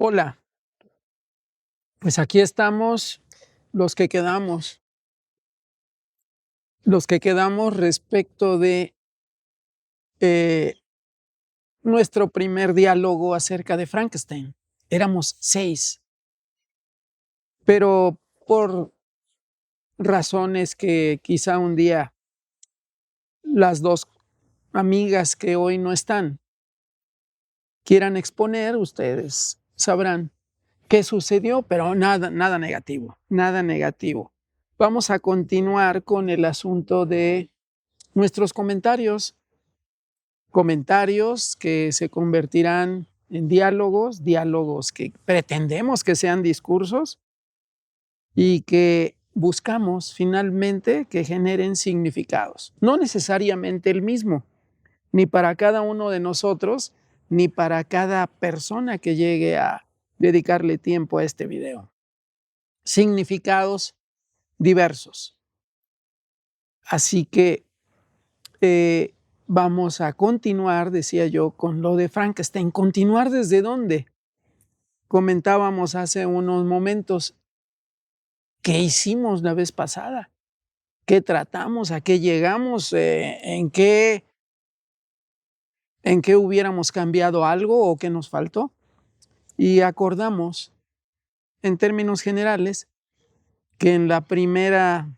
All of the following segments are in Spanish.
Hola, pues aquí estamos los que quedamos respecto de nuestro primer diálogo acerca de Frankenstein. Éramos 6, pero por razones que quizá un día las 2 amigas que hoy no están quieran exponer, ustedes sabrán qué sucedió, pero nada negativo, nada negativo. Vamos a continuar con el asunto de nuestros comentarios que se convertirán en diálogos que pretendemos que sean discursos y que buscamos finalmente que generen significados. No necesariamente el mismo, ni para cada uno de nosotros, ni para cada persona que llegue a dedicarle tiempo a este video. Significados diversos. Así que vamos a continuar, decía yo, con lo de Frankenstein. ¿Continuar desde dónde? Comentábamos hace unos momentos, ¿qué hicimos la vez pasada? ¿Qué tratamos? ¿A qué llegamos? ¿En qué hubiéramos cambiado algo o qué nos faltó? Y acordamos, en términos generales, que en la primera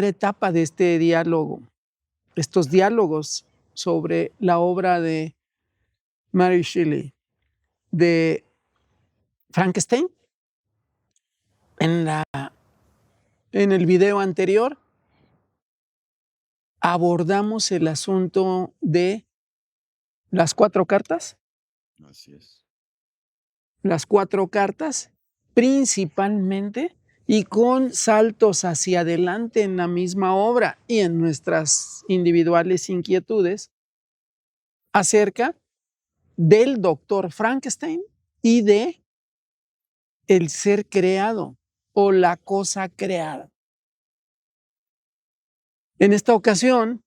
etapa de este diálogo, estos diálogos sobre la obra de Mary Shelley, de Frankenstein, en el video anterior abordamos el asunto de las 4 cartas. Así es. Las 4 cartas, principalmente, y con saltos hacia adelante en la misma obra y en nuestras individuales inquietudes acerca del doctor Frankenstein y de el ser creado o la cosa creada. En esta ocasión,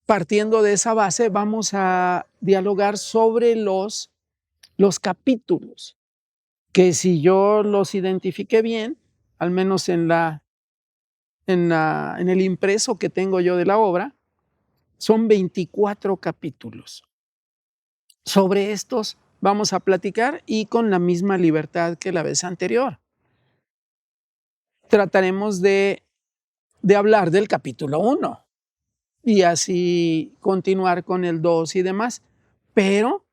partiendo de esa base, vamos a dialogar sobre los capítulos, que si yo los identifiqué bien, al menos en el impreso que tengo yo de la obra, son 24 capítulos. Sobre estos vamos a platicar y con la misma libertad que la vez anterior. Trataremos de hablar del capítulo 1 y así continuar con el 2 y demás, pero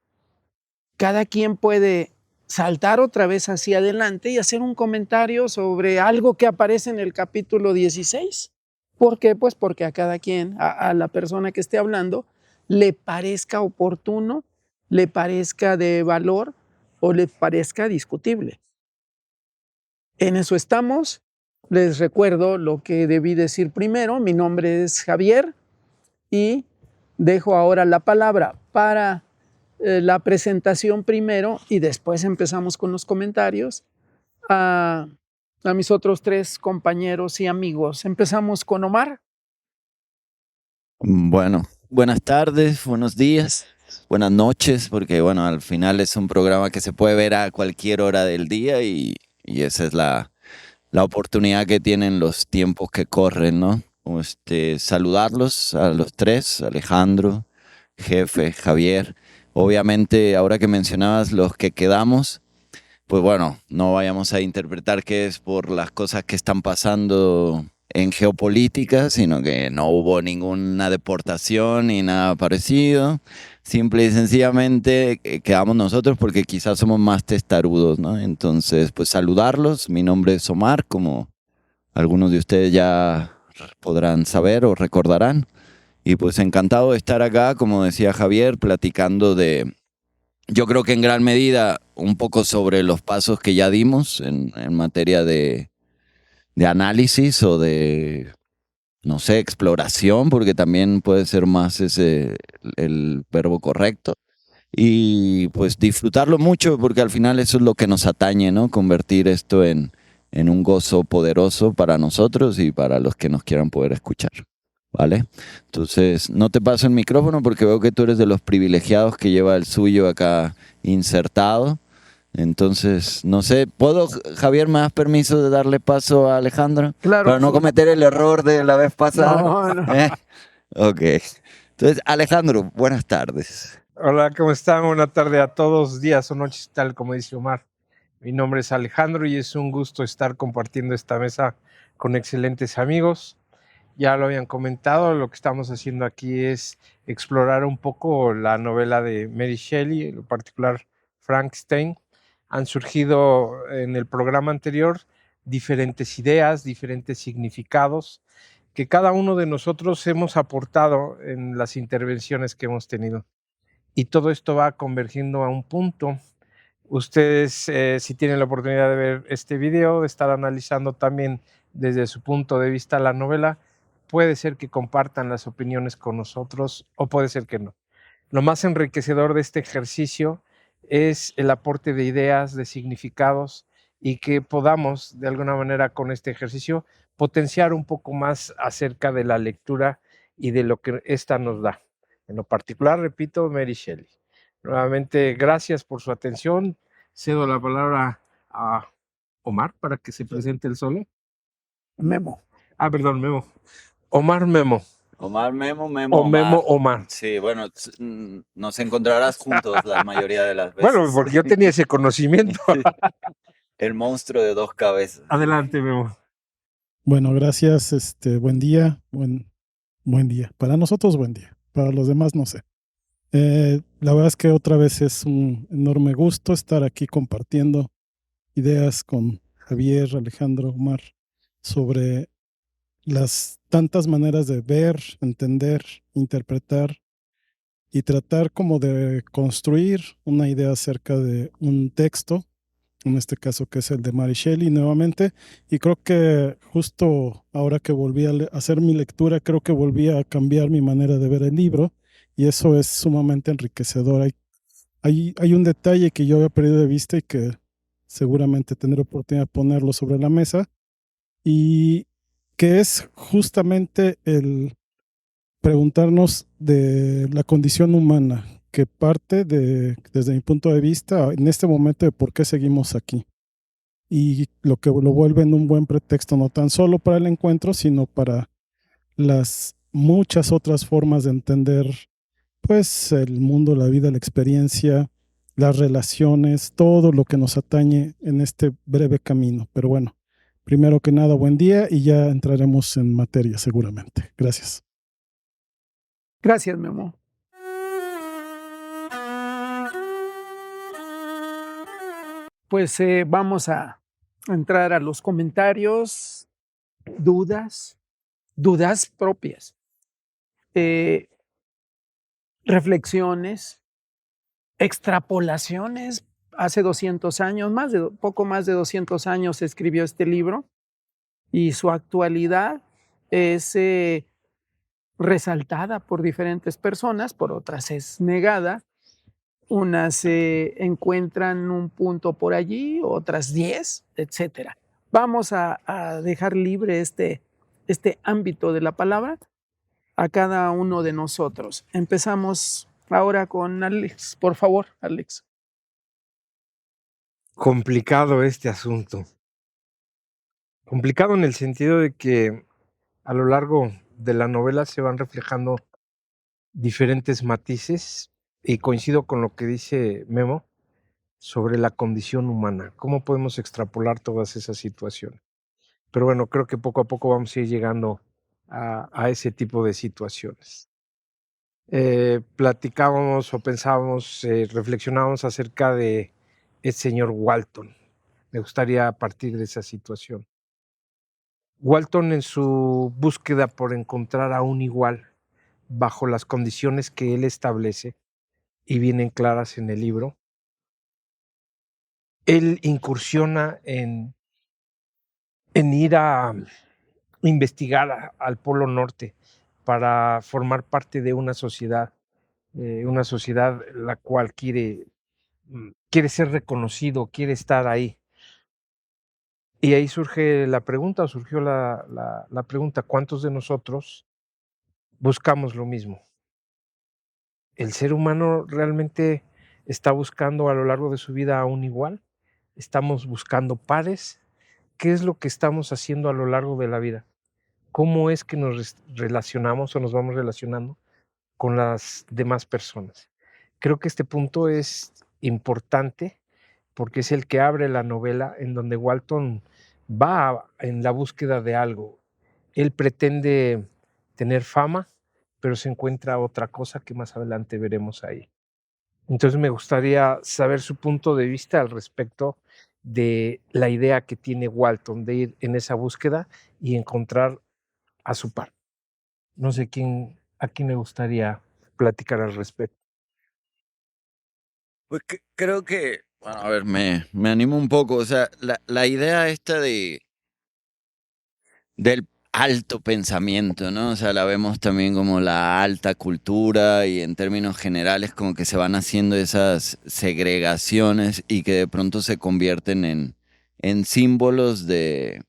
cada quien puede saltar otra vez hacia adelante y hacer un comentario sobre algo que aparece en el capítulo 16. ¿Por qué? Pues porque a cada quien, a la persona que esté hablando, le parezca oportuno, le parezca de valor o le parezca discutible. En eso estamos. Les recuerdo lo que debí decir primero. Mi nombre es Javier y dejo ahora la palabra para la presentación primero y después empezamos con los comentarios a mis otros 3 compañeros y amigos. Empezamos con Omar. Bueno, buenas tardes, buenos días, buenas noches, porque bueno, al final es un programa que se puede ver a cualquier hora del día y esa es la oportunidad que tienen los tiempos que corren, ¿no? Saludarlos a los 3, Alejandro, Jefe, Javier. Obviamente, ahora que mencionabas los que quedamos, pues bueno, no vayamos a interpretar que es por las cosas que están pasando en geopolítica, sino que no hubo ninguna deportación ni nada parecido. Simple y sencillamente quedamos nosotros porque quizás somos más testarudos, ¿no? Entonces, pues saludarlos. Mi nombre es Omar, como algunos de ustedes ya podrán saber o recordarán. Y pues encantado de estar acá, como decía Javier, platicando de... Yo creo que en gran medida un poco sobre los pasos que ya dimos en materia de análisis o de, no sé, exploración, porque también puede ser más ese el verbo correcto. Y pues disfrutarlo mucho, porque al final eso es lo que nos atañe, ¿no? Convertir esto en un gozo poderoso para nosotros y para los que nos quieran poder escuchar. ¿vale? Entonces, no te paso el micrófono porque veo que tú eres de los privilegiados que lleva el suyo acá insertado. Entonces, no sé, ¿puedo, Javier, me das permiso de darle paso a Alejandro? Claro. Para no cometer el error de la vez pasada. No. Ok. Entonces, Alejandro, buenas tardes. Hola, ¿cómo están? Buenas tardes a todos, días o noches, tal como dice Omar. Mi nombre es Alejandro y es un gusto estar compartiendo esta mesa con excelentes amigos. Ya lo habían comentado, lo que estamos haciendo aquí es explorar un poco la novela de Mary Shelley, en particular Frankenstein. Han surgido en el programa anterior diferentes ideas, diferentes significados que cada uno de nosotros hemos aportado en las intervenciones que hemos tenido. Y todo esto va convergiendo a un punto. Ustedes, si tienen la oportunidad de ver este video, de estar analizando también desde su punto de vista la novela, puede ser que compartan las opiniones con nosotros o puede ser que no. Lo más enriquecedor de este ejercicio es el aporte de ideas, de significados y que podamos, de alguna manera, con este ejercicio, potenciar un poco más acerca de la lectura y de lo que ésta nos da. En lo particular, repito, Mary Shelley. Nuevamente, gracias por su atención. Cedo la palabra a Omar para que se presente el solo. Memo. Perdón, Memo. Omar Memo. Omar Memo, O Memo Omar. Sí, bueno, nos encontrarás juntos la mayoría de las veces. Bueno, porque yo tenía ese conocimiento. El monstruo de dos cabezas. Adelante, Memo. Bueno, gracias. Buen día. Buen día. Para nosotros, buen día. Para los demás, no sé. La verdad es que otra vez es un enorme gusto estar aquí compartiendo ideas con Javier, Alejandro, Omar, sobre las tantas maneras de ver, entender, interpretar y tratar como de construir una idea acerca de un texto, en este caso que es el de Mary Shelley nuevamente, y creo que justo ahora que volví a hacer mi lectura, creo que volví a cambiar mi manera de ver el libro, y eso es sumamente enriquecedor. Hay un detalle que yo había perdido de vista y que seguramente tendré oportunidad de ponerlo sobre la mesa, y que es justamente el preguntarnos de la condición humana, que parte desde mi punto de vista, en este momento, de por qué seguimos aquí. Y lo que lo vuelve en un buen pretexto, no tan solo para el encuentro, sino para las muchas otras formas de entender, pues, el mundo, la vida, la experiencia, las relaciones, todo lo que nos atañe en este breve camino. Pero bueno, primero que nada, buen día y ya entraremos en materia seguramente. Gracias. Gracias, Memo. Pues vamos a entrar a los comentarios, dudas propias, reflexiones, extrapolaciones. Hace 200 años, poco más de 200 años se escribió este libro y su actualidad es resaltada por diferentes personas, por otras es negada. Unas encuentran un punto por allí, otras 10, etcétera. Vamos a dejar libre este ámbito de la palabra a cada uno de nosotros. Empezamos ahora con Alex. Por favor, Alex. Complicado este asunto. Complicado en el sentido de que a lo largo de la novela se van reflejando diferentes matices y coincido con lo que dice Memo sobre la condición humana, cómo podemos extrapolar todas esas situaciones. Pero bueno, creo que poco a poco vamos a ir llegando a ese tipo de situaciones. Platicábamos o pensábamos, reflexionábamos acerca de el señor Walton. Me gustaría partir de esa situación. Walton, en su búsqueda por encontrar a un igual bajo las condiciones que él establece y vienen claras en el libro, él incursiona en ir a investigar al Polo Norte para formar parte de una sociedad la cual quiere ser reconocido, quiere estar ahí. Y ahí surge la pregunta, surgió la pregunta, ¿cuántos de nosotros buscamos lo mismo. ¿El ser humano realmente está buscando a lo largo de su vida a un igual? ¿Estamos buscando pares? ¿Qué es lo que estamos haciendo a lo largo de la vida? ¿Cómo es que nos relacionamos o nos vamos relacionando con las demás personas? Creo que este punto es importante porque es el que abre la novela en donde Walton va en la búsqueda de algo. Él pretende tener fama, pero se encuentra otra cosa que más adelante veremos ahí. Entonces me gustaría saber su punto de vista al respecto de la idea que tiene Walton de ir en esa búsqueda y encontrar a su par. No sé a quién le gustaría platicar al respecto. Pues creo que, bueno, a ver, me animo un poco. O sea, la idea esta del alto pensamiento, ¿no? O sea, la vemos también como la alta cultura y en términos generales como que se van haciendo esas segregaciones y que de pronto se convierten en símbolos de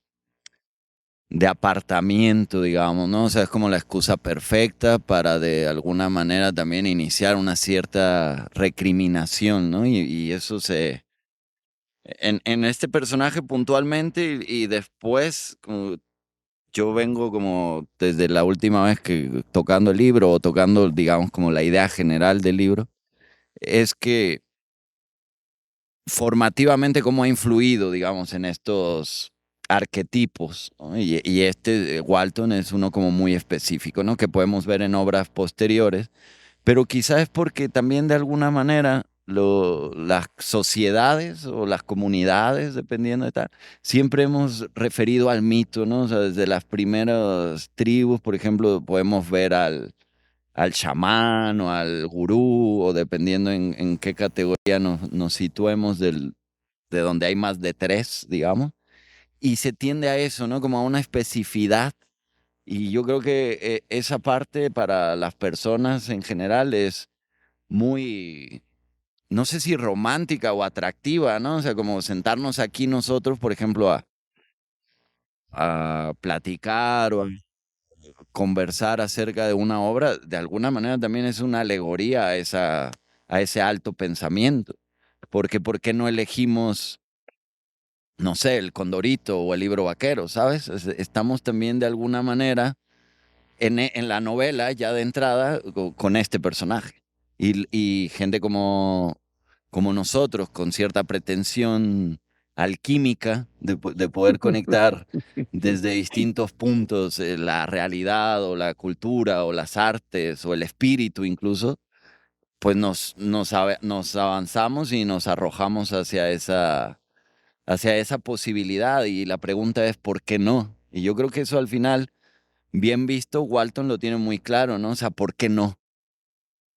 apartamiento, digamos, ¿no? O sea, es como la excusa perfecta para de alguna manera también iniciar una cierta recriminación, ¿no? Y eso en este personaje puntualmente y después, como yo vengo como desde la última vez que tocando el libro o tocando, digamos, como la idea general del libro, es que formativamente cómo ha influido, digamos, en estos arquetipos, ¿no? Y este Walton es uno como muy específico, ¿no? Que podemos ver en obras posteriores, pero quizás es porque también de alguna manera las sociedades o las comunidades, dependiendo de tal, siempre hemos referido al mito, ¿no? O sea, desde las primeras tribus, por ejemplo, podemos ver al chamán o al gurú, o dependiendo en qué categoría nos situemos de donde hay más de tres, digamos, y se tiende a eso, ¿no? Como a una especificidad. Y yo creo que esa parte para las personas en general es muy, no sé si romántica o atractiva, ¿no? O sea, como sentarnos aquí nosotros, por ejemplo, a platicar o a conversar acerca de una obra, de alguna manera también es una alegoría a ese alto pensamiento. Porque, ¿por qué no elegimos, no sé, el Condorito o el Libro Vaquero, ¿sabes? Estamos también de alguna manera en la novela ya de entrada con este personaje. Y gente como nosotros, con cierta pretensión alquímica de poder conectar desde distintos puntos la realidad o la cultura o las artes o el espíritu incluso, pues nos avanzamos y nos arrojamos hacia esa posibilidad y la pregunta es ¿por qué no? Y yo creo que eso al final, bien visto, Walton lo tiene muy claro, ¿no? O sea, ¿por qué no?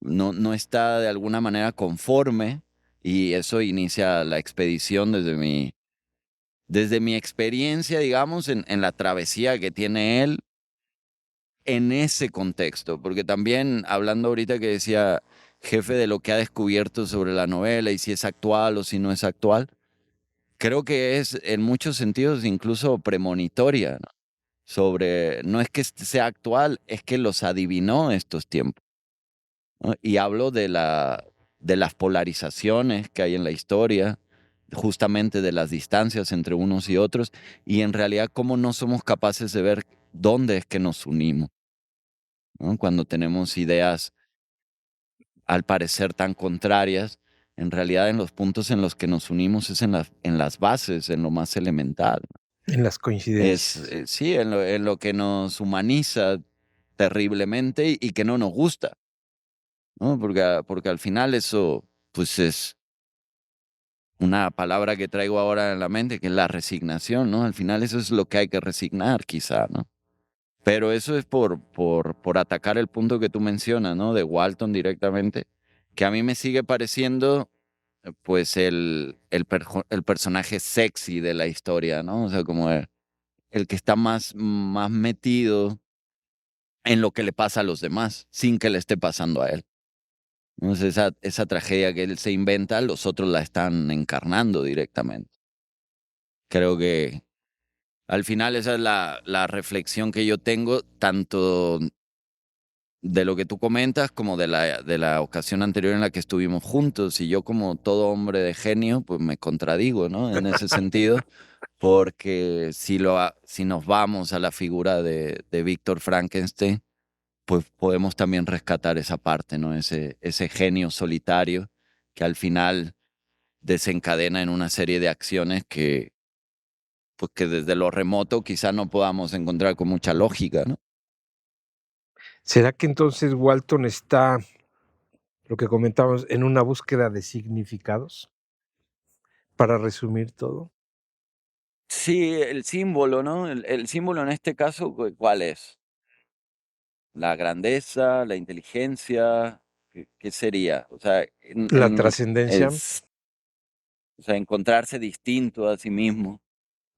No está de alguna manera conforme y eso inicia la expedición desde mi experiencia, digamos, en la travesía que tiene él en ese contexto, porque también hablando ahorita que decía jefe de lo que ha descubierto sobre la novela y si es actual o si no es actual, creo que es en muchos sentidos incluso premonitoria, ¿no? Sobre, no es que sea actual, es que los adivinó estos tiempos, ¿no? Y hablo de las polarizaciones que hay en la historia, justamente de las distancias entre unos y otros, y en realidad cómo no somos capaces de ver dónde es que nos unimos, ¿no? Cuando tenemos ideas al parecer tan contrarias, en realidad en los puntos en los que nos unimos es en las bases, en lo más elemental. En las coincidencias. Sí, en lo que nos humaniza terriblemente y que no nos gusta, ¿no? Porque al final eso, pues es una palabra que traigo ahora en la mente, que es la resignación, ¿no? Al final eso es lo que hay que resignar, quizá, ¿no? Pero eso es por atacar el punto que tú mencionas, ¿no? De Walton directamente, que a mí me sigue pareciendo, pues, el personaje sexy de la historia, ¿no? O sea, como el que está más metido en lo que le pasa a los demás, sin que le esté pasando a él. Entonces, esa tragedia que él se inventa, los otros la están encarnando directamente. Creo que al final esa es la reflexión que yo tengo, tanto de lo que tú comentas, como de la ocasión anterior en la que estuvimos juntos, y yo, como todo hombre de genio, pues me contradigo, ¿no? En ese sentido, porque si nos vamos a la figura de Víctor Frankenstein, pues podemos también rescatar esa parte, ¿no? Ese genio solitario que al final desencadena en una serie de acciones pues que desde lo remoto quizá no podamos encontrar con mucha lógica, ¿no? ¿Será que entonces Walton está, lo que comentábamos, en una búsqueda de significados? Para resumir todo. Sí, el símbolo, ¿no? El símbolo en este caso, ¿cuál es? La grandeza, la inteligencia, ¿qué sería? O sea, La trascendencia. o sea, encontrarse distinto a sí mismo,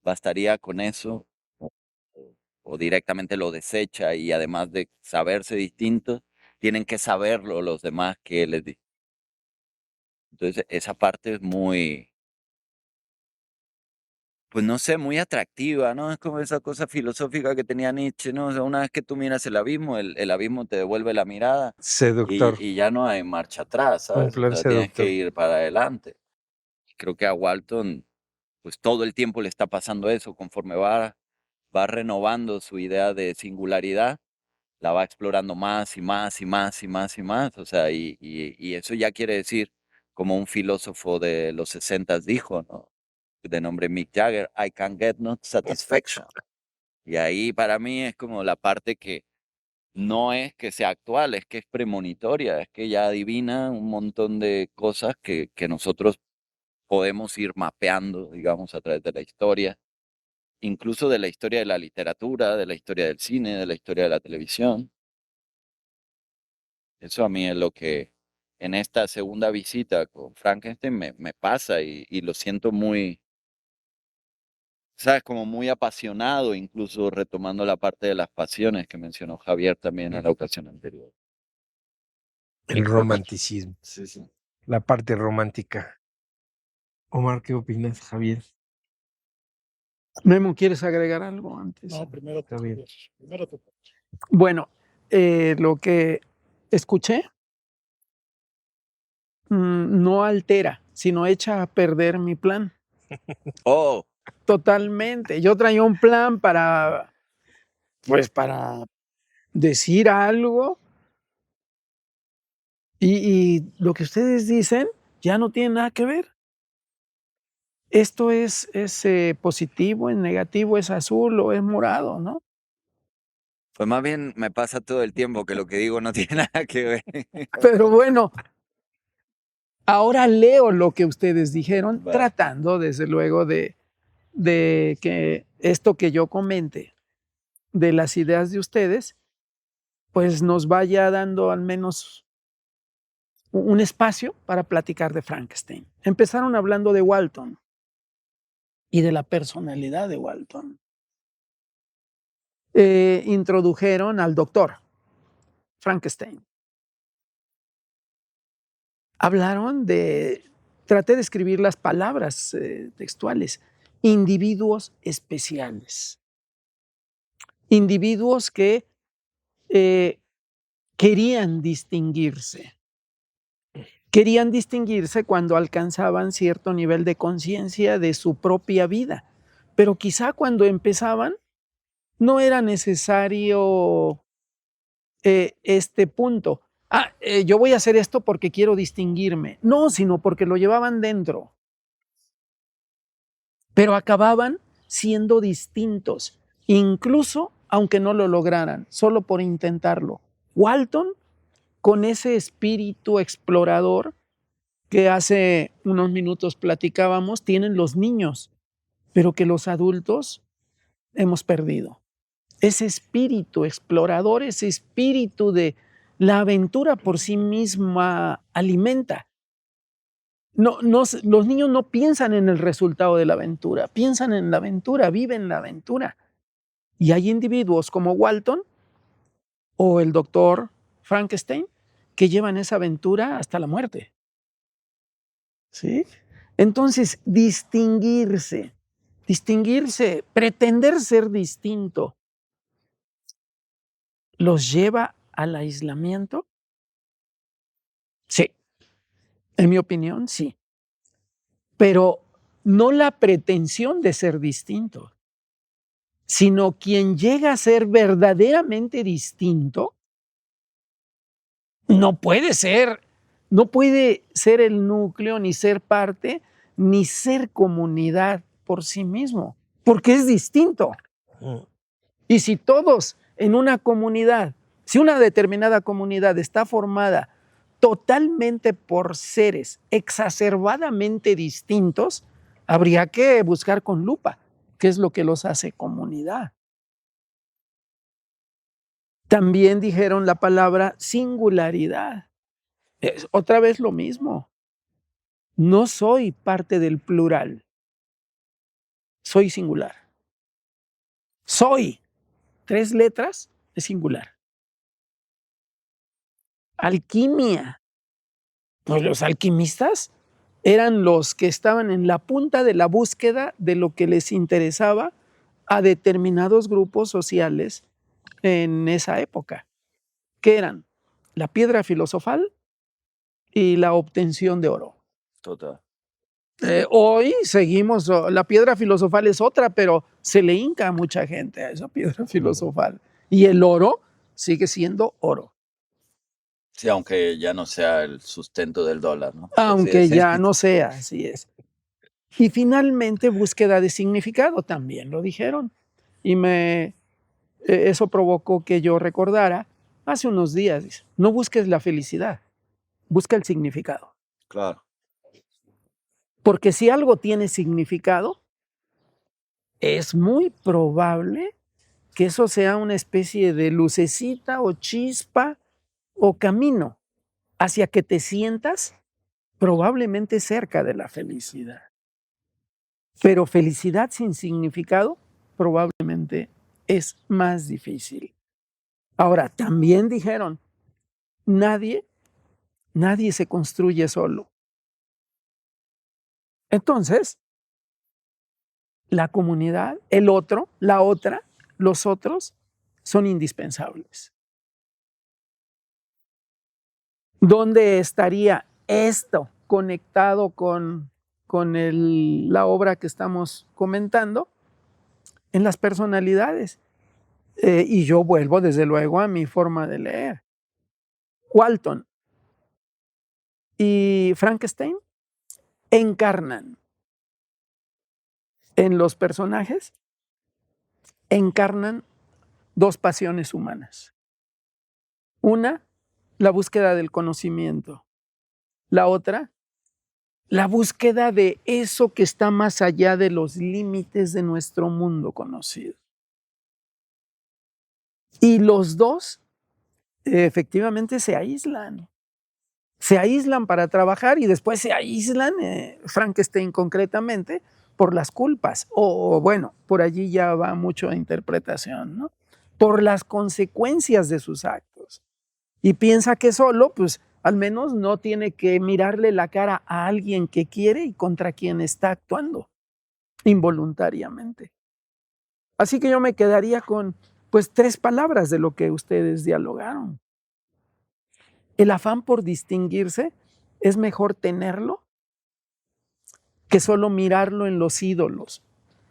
¿bastaría con eso? O directamente lo desecha, y además de saberse distinto, tienen que saberlo los demás que él es distinto. Entonces, esa parte es muy, pues no sé, muy atractiva, ¿no? Es como esa cosa filosófica que tenía Nietzsche, ¿no? O sea, una vez que tú miras el abismo, el abismo te devuelve la mirada Seductor. y ya no hay marcha atrás, Un ¿sabes? O plan sea, tienes que seductor. ir para adelante. Creo que a Walton, pues todo el tiempo le está pasando eso, conforme va renovando su idea de singularidad, la va explorando más y más y más y más y más, o sea, y eso ya quiere decir, como un filósofo de los 60 dijo, ¿no? De nombre Mick Jagger, I can get no satisfaction. Y ahí para mí es como la parte que no es que sea actual, es que es premonitoria, es que ya adivina un montón de cosas que nosotros podemos ir mapeando, digamos, a través de la historia, incluso de la historia de la literatura, de la historia del cine, de la historia de la televisión. Eso a mí es lo que en esta segunda visita con Frankenstein me pasa, y lo siento muy, ¿sabes? Como muy apasionado, incluso retomando la parte de las pasiones que mencionó Javier también en la ocasión anterior. El romanticismo. Sí, sí. La parte romántica. Omar, ¿qué opinas, Javier? Memo, ¿quieres agregar algo antes? No, primero Está bien. Primero tú. Bueno, lo que escuché no altera, sino echa a perder mi plan. Oh, Totalmente. Yo traía un plan para decir algo, y lo que ustedes dicen ya no tiene nada que ver. Esto es positivo, es negativo, es azul o es morado, ¿no? pues más bien me pasa todo el tiempo que lo que digo no tiene nada que ver. Pero bueno, ahora leo lo que ustedes dijeron, Va. tratando desde luego de que esto que yo comente de las ideas de ustedes, pues nos vaya dando al menos un espacio para platicar de Frankenstein. Empezaron hablando de Walton y de la personalidad de Walton. Introdujeron al doctor Frankenstein. Hablaron traté de escribir las palabras textuales, individuos especiales. Individuos que querían distinguirse. Querían distinguirse cuando alcanzaban cierto nivel de conciencia de su propia vida, pero quizá cuando empezaban no era necesario este punto. Yo voy a hacer esto porque quiero distinguirme. No, sino porque lo llevaban dentro. Pero acababan siendo distintos, incluso aunque no lo lograran, solo por intentarlo. Walton, con ese espíritu explorador que hace unos minutos platicábamos, tienen los niños, pero que los adultos hemos perdido. Ese espíritu explorador, ese espíritu de la aventura por sí misma alimenta. Los niños no piensan en el resultado de la aventura, piensan en la aventura, viven la aventura. Y hay individuos como Walton o el doctor Frankenstein que llevan esa aventura hasta la muerte. ¿Sí? Entonces, distinguirse, pretender ser distinto, los lleva al aislamiento? Sí, en mi opinión, sí. Pero no la pretensión de ser distinto, sino quien llega a ser verdaderamente distinto no puede ser el núcleo, ni ser parte, ni ser comunidad por sí mismo, porque es distinto. Y si todos en una comunidad, si una determinada comunidad está formada totalmente por seres exacerbadamente distintos, habría que buscar con lupa qué es lo que los hace comunidad. También dijeron la palabra singularidad. Es otra vez lo mismo. No soy parte del plural. Soy singular. Soy. 3 letras es singular. Alquimia. Pues los alquimistas eran los que estaban en la punta de la búsqueda de lo que les interesaba a determinados grupos sociales en esa época, que eran la piedra filosofal y la obtención de oro. Total. Hoy seguimos, la piedra filosofal es otra, pero se le hinca a mucha gente a esa piedra filosofal. Y el oro sigue siendo oro. Sí, aunque ya no sea el sustento del dólar, ¿no? Aunque Sí, ya no sea, así es. Y finalmente búsqueda de significado, también lo dijeron. Y eso provocó que yo recordara hace unos días, dice, no busques la felicidad, busca el significado. Claro. Porque si algo tiene significado, es muy probable que eso sea una especie de lucecita o chispa o camino hacia que te sientas probablemente cerca de la felicidad. Pero felicidad sin significado probablemente es más difícil. Ahora, también dijeron, nadie se construye solo. Entonces, la comunidad, el otro, la otra, los otros son indispensables. ¿Dónde estaría esto conectado con la obra que estamos comentando? En las personalidades. Y yo vuelvo desde luego a mi forma de leer. Walton y Frankenstein encarnan en los personajes, encarnan 2 pasiones humanas. Una, la búsqueda del conocimiento. La otra, la búsqueda de eso que está más allá de los límites de nuestro mundo conocido. Y los 2 efectivamente se aíslan. Se aíslan para trabajar y después se aíslan, Frankenstein concretamente, por las culpas. O bueno, por allí ya va mucho a interpretación, ¿no? Por las consecuencias de sus actos. Y piensa que solo, pues al menos no tiene que mirarle la cara a alguien que quiere y contra quien está actuando involuntariamente. Así que yo me quedaría con, pues, 3 palabras de lo que ustedes dialogaron. El afán por distinguirse es mejor tenerlo que solo mirarlo en los ídolos,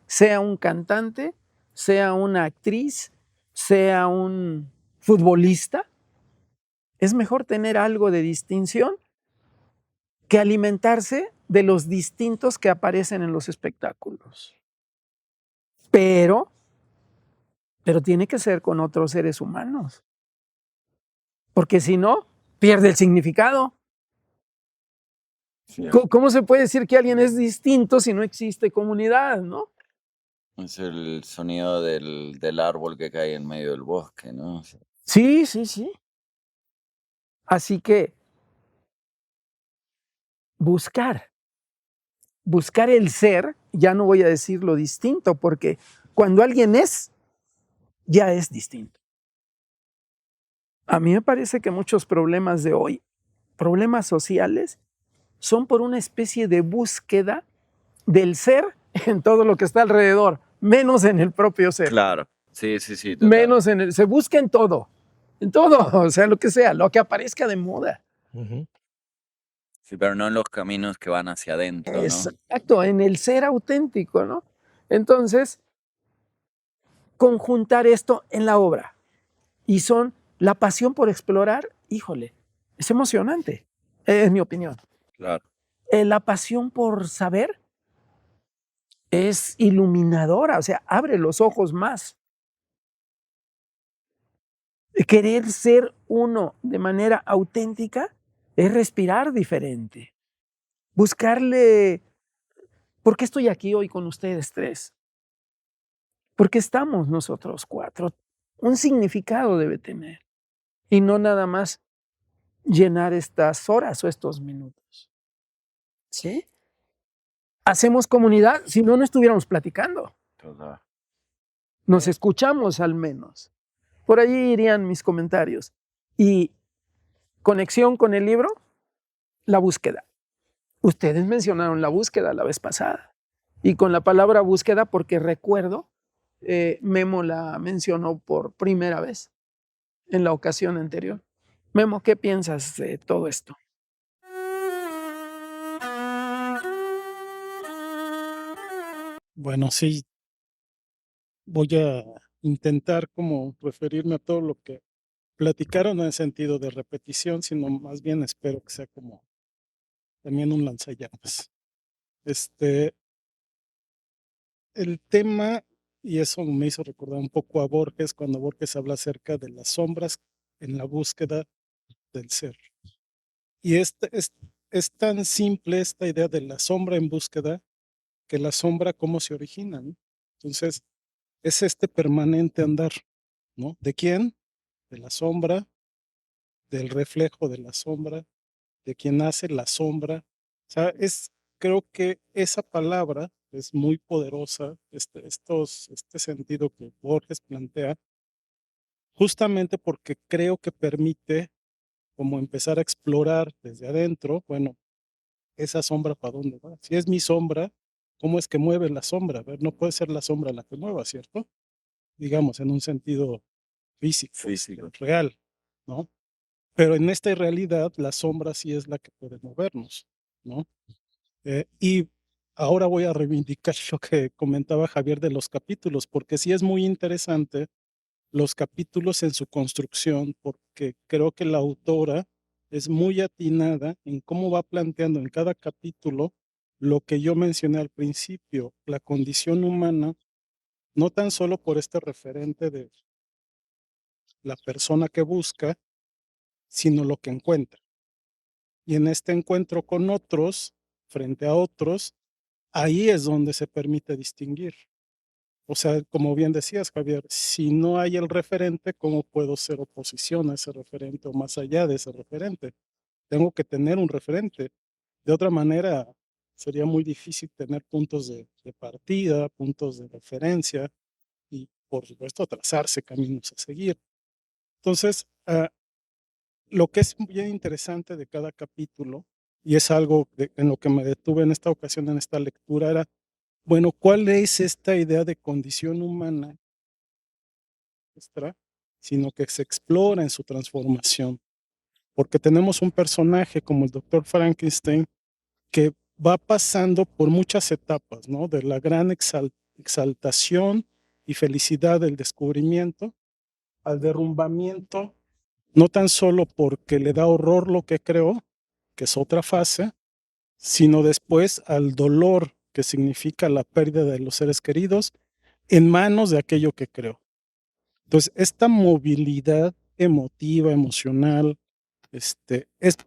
sea un cantante, sea una actriz, sea un futbolista. Es mejor tener algo de distinción que alimentarse de los distintos que aparecen en los espectáculos. Pero tiene que ser con otros seres humanos, porque si no, pierde el significado. Sí, ¿Cómo se puede decir que alguien es distinto si no existe comunidad, no? es el sonido del árbol que cae en medio del bosque, ¿no? Sí, sí, sí. Así que buscar el ser, ya no voy a decir lo distinto, porque cuando alguien es, ya es distinto. A mí me parece que muchos problemas de hoy, problemas sociales, son por una especie de búsqueda del ser en todo lo que está alrededor, menos en el propio ser. Claro, sí, total. Menos se busca en todo, en todo, o sea, lo que sea, lo que aparezca de moda. Sí, pero no en los caminos que van hacia adentro, ¿no? Exacto, en el ser auténtico, ¿no? Entonces, conjuntar esto en la obra. Y son la pasión por explorar, híjole, es emocionante, es mi opinión. Claro. La pasión por saber es iluminadora, o sea, abre los ojos más. Querer ser uno de manera auténtica es respirar diferente. Buscarle, ¿por qué estoy aquí hoy con ustedes tres? ¿Por qué estamos nosotros cuatro? Un significado debe tener y no nada más llenar estas horas o estos minutos. ¿Sí? Hacemos comunidad, si no, no estuviéramos platicando. Total. Nos escuchamos al menos. Por allí irían mis comentarios. Y conexión con el libro, la búsqueda. Ustedes mencionaron la búsqueda la vez pasada. Y con la palabra búsqueda, porque recuerdo, Memo la mencionó por primera vez en la ocasión anterior. Memo, ¿qué piensas de todo esto? Bueno, sí, voy a intentar como referirme a todo lo que platicaron, no en sentido de repetición, sino más bien espero que sea como también un lanzallamas. El tema, y eso me hizo recordar un poco a Borges, cuando Borges habla acerca de las sombras en la búsqueda del ser. Y es tan simple esta idea de la sombra en búsqueda, que la sombra cómo se origina, ¿no? Entonces, es este permanente andar, ¿no? ¿De quién? De la sombra, del reflejo de la sombra, de quien hace la sombra. O sea, creo que esa palabra es muy poderosa, este sentido que Borges plantea, justamente porque creo que permite como empezar a explorar desde adentro, bueno, esa sombra para dónde va. Si es mi sombra, ¿cómo es que mueve la sombra? A ver, no puede ser la sombra la que mueva, ¿cierto? Digamos, en un sentido físico, real, ¿no? Pero en esta realidad, la sombra sí es la que puede movernos, ¿no? Y ahora voy a reivindicar lo que comentaba Javier de los capítulos, porque sí es muy interesante los capítulos en su construcción, porque creo que la autora es muy atinada en cómo va planteando en cada capítulo lo que yo mencioné al principio, la condición humana, no tan solo por este referente de la persona que busca, sino lo que encuentra. Y en este encuentro con otros, frente a otros, ahí es donde se permite distinguir. O sea, como bien decías, Javier, si no hay el referente, ¿cómo puedo ser oposición a ese referente o más allá de ese referente? Tengo que tener un referente. De otra manera, sería muy difícil tener puntos de partida, puntos de referencia y, por supuesto, trazarse caminos a seguir. Entonces, lo que es bien interesante de cada capítulo, y es algo en lo que me detuve en esta ocasión, en esta lectura, era, bueno, ¿cuál es esta idea de condición humana nuestra, sino que se explora en su transformación? Porque tenemos un personaje como el doctor Frankenstein que va pasando por muchas etapas, ¿no? De la gran exaltación y felicidad del descubrimiento al derrumbamiento, no tan solo porque le da horror lo que creó, que es otra fase, sino después al dolor que significa la pérdida de los seres queridos en manos de aquello que creó. Entonces, esta movilidad emotiva, emocional, es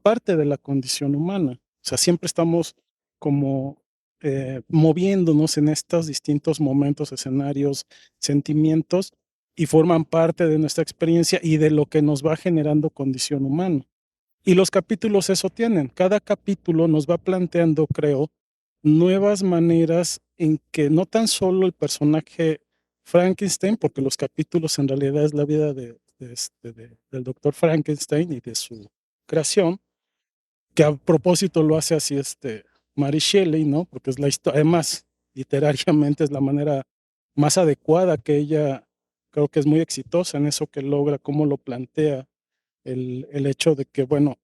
parte de la condición humana. O sea, siempre estamos como moviéndonos en estos distintos momentos, escenarios, sentimientos, y forman parte de nuestra experiencia y de lo que nos va generando condición humana. Y los capítulos eso tienen. Cada capítulo nos va planteando, creo, nuevas maneras en que no tan solo el personaje Frankenstein, porque los capítulos en realidad es la vida del doctor Frankenstein y de su creación, que a propósito lo hace así Mary Shelley, ¿no? Porque es la historia, además, literariamente es la manera más adecuada que ella creo que es muy exitosa en eso que logra, cómo lo plantea el hecho de que, bueno,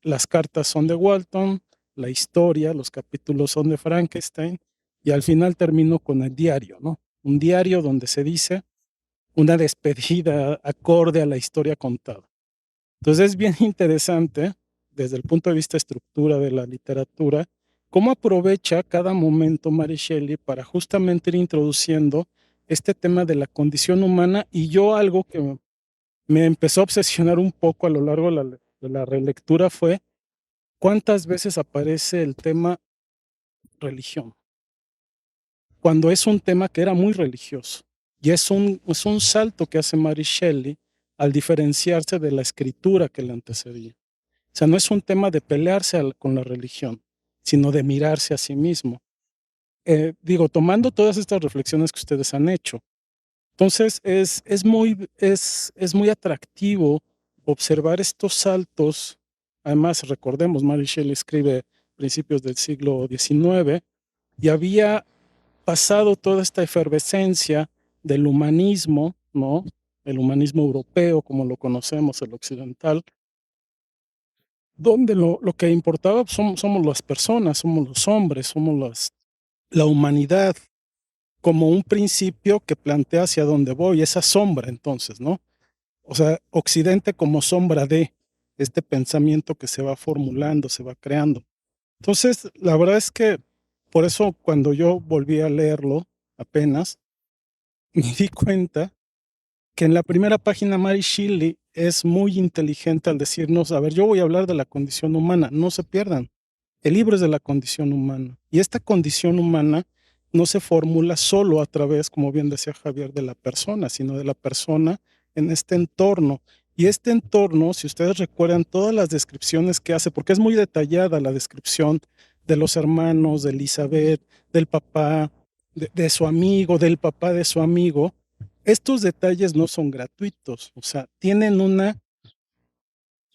las cartas son de Walton, la historia, los capítulos son de Frankenstein, y al final termino con el diario, ¿no? Un diario donde se dice una despedida acorde a la historia contada. Entonces es bien interesante desde el punto de vista de estructura de la literatura, cómo aprovecha cada momento Mary Shelley para justamente ir introduciendo este tema de la condición humana, y yo algo que me empezó a obsesionar un poco a lo largo de la relectura fue cuántas veces aparece el tema religión, cuando es un tema que era muy religioso. Y es un salto que hace Mary Shelley al diferenciarse de la escritura que le antecedía. O sea, no es un tema de pelearse con la religión, sino de mirarse a sí mismo. Digo, tomando todas estas reflexiones que ustedes han hecho. Entonces, es muy atractivo observar estos saltos. Además, recordemos, Mary Shelley escribe principios del siglo XIX y había pasado toda esta efervescencia del humanismo, ¿no? El humanismo europeo, como lo conocemos, el occidental, donde lo que importaba somos las personas, somos los hombres, la humanidad, como un principio que plantea hacia dónde voy, esa sombra entonces, ¿no? O sea, Occidente como sombra de este pensamiento que se va formulando, se va creando. Entonces, la verdad es que por eso cuando yo volví a leerlo apenas, me di cuenta que en la primera página Mary Shelley es muy inteligente al decirnos, a ver, yo voy a hablar de la condición humana, no se pierdan. El libro es de la condición humana. Y esta condición humana no se formula solo a través, como bien decía Javier, de la persona, sino de la persona en este entorno. Y este entorno, si ustedes recuerdan todas las descripciones que hace, porque es muy detallada la descripción de los hermanos, de Elizabeth, del papá, de su amigo, del papá de su amigo, estos detalles no son gratuitos, o sea, tienen una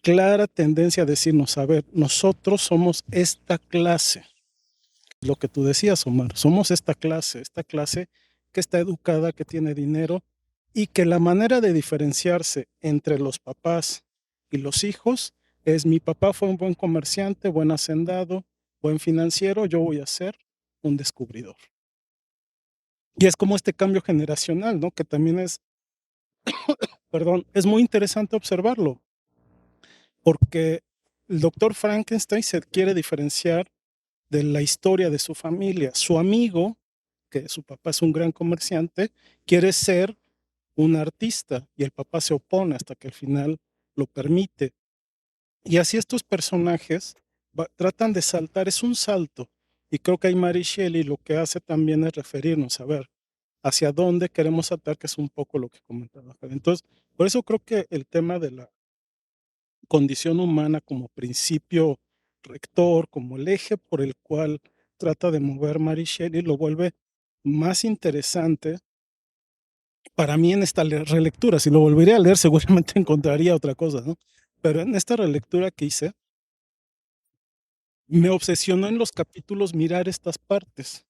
clara tendencia a decirnos, a ver, nosotros somos esta clase, lo que tú decías, Omar, somos esta clase que está educada, que tiene dinero, y que la manera de diferenciarse entre los papás y los hijos es: mi papá fue un buen comerciante, buen hacendado, buen financiero, yo voy a ser un descubridor. Y es como este cambio generacional, ¿no? Que también es, perdón, es muy interesante observarlo, porque el doctor Frankenstein se quiere diferenciar de la historia de su familia. Su amigo, que su papá es un gran comerciante, quiere ser un artista y el papá se opone hasta que al final lo permite. Y así estos personajes tratan de saltar, es un salto. Y creo que ahí Mary Shelley lo que hace también es referirnos a ver hacia dónde queremos saltar, que es un poco lo que comentaba Javier. Entonces, por eso creo que el tema de la condición humana como principio rector, como el eje por el cual trata de mover Mary Shelley, lo vuelve más interesante para mí en esta relectura. Si lo volvería a leer, seguramente encontraría otra cosa, ¿no? Pero en esta relectura que hice, me obsesionó en los capítulos mirar estas partes,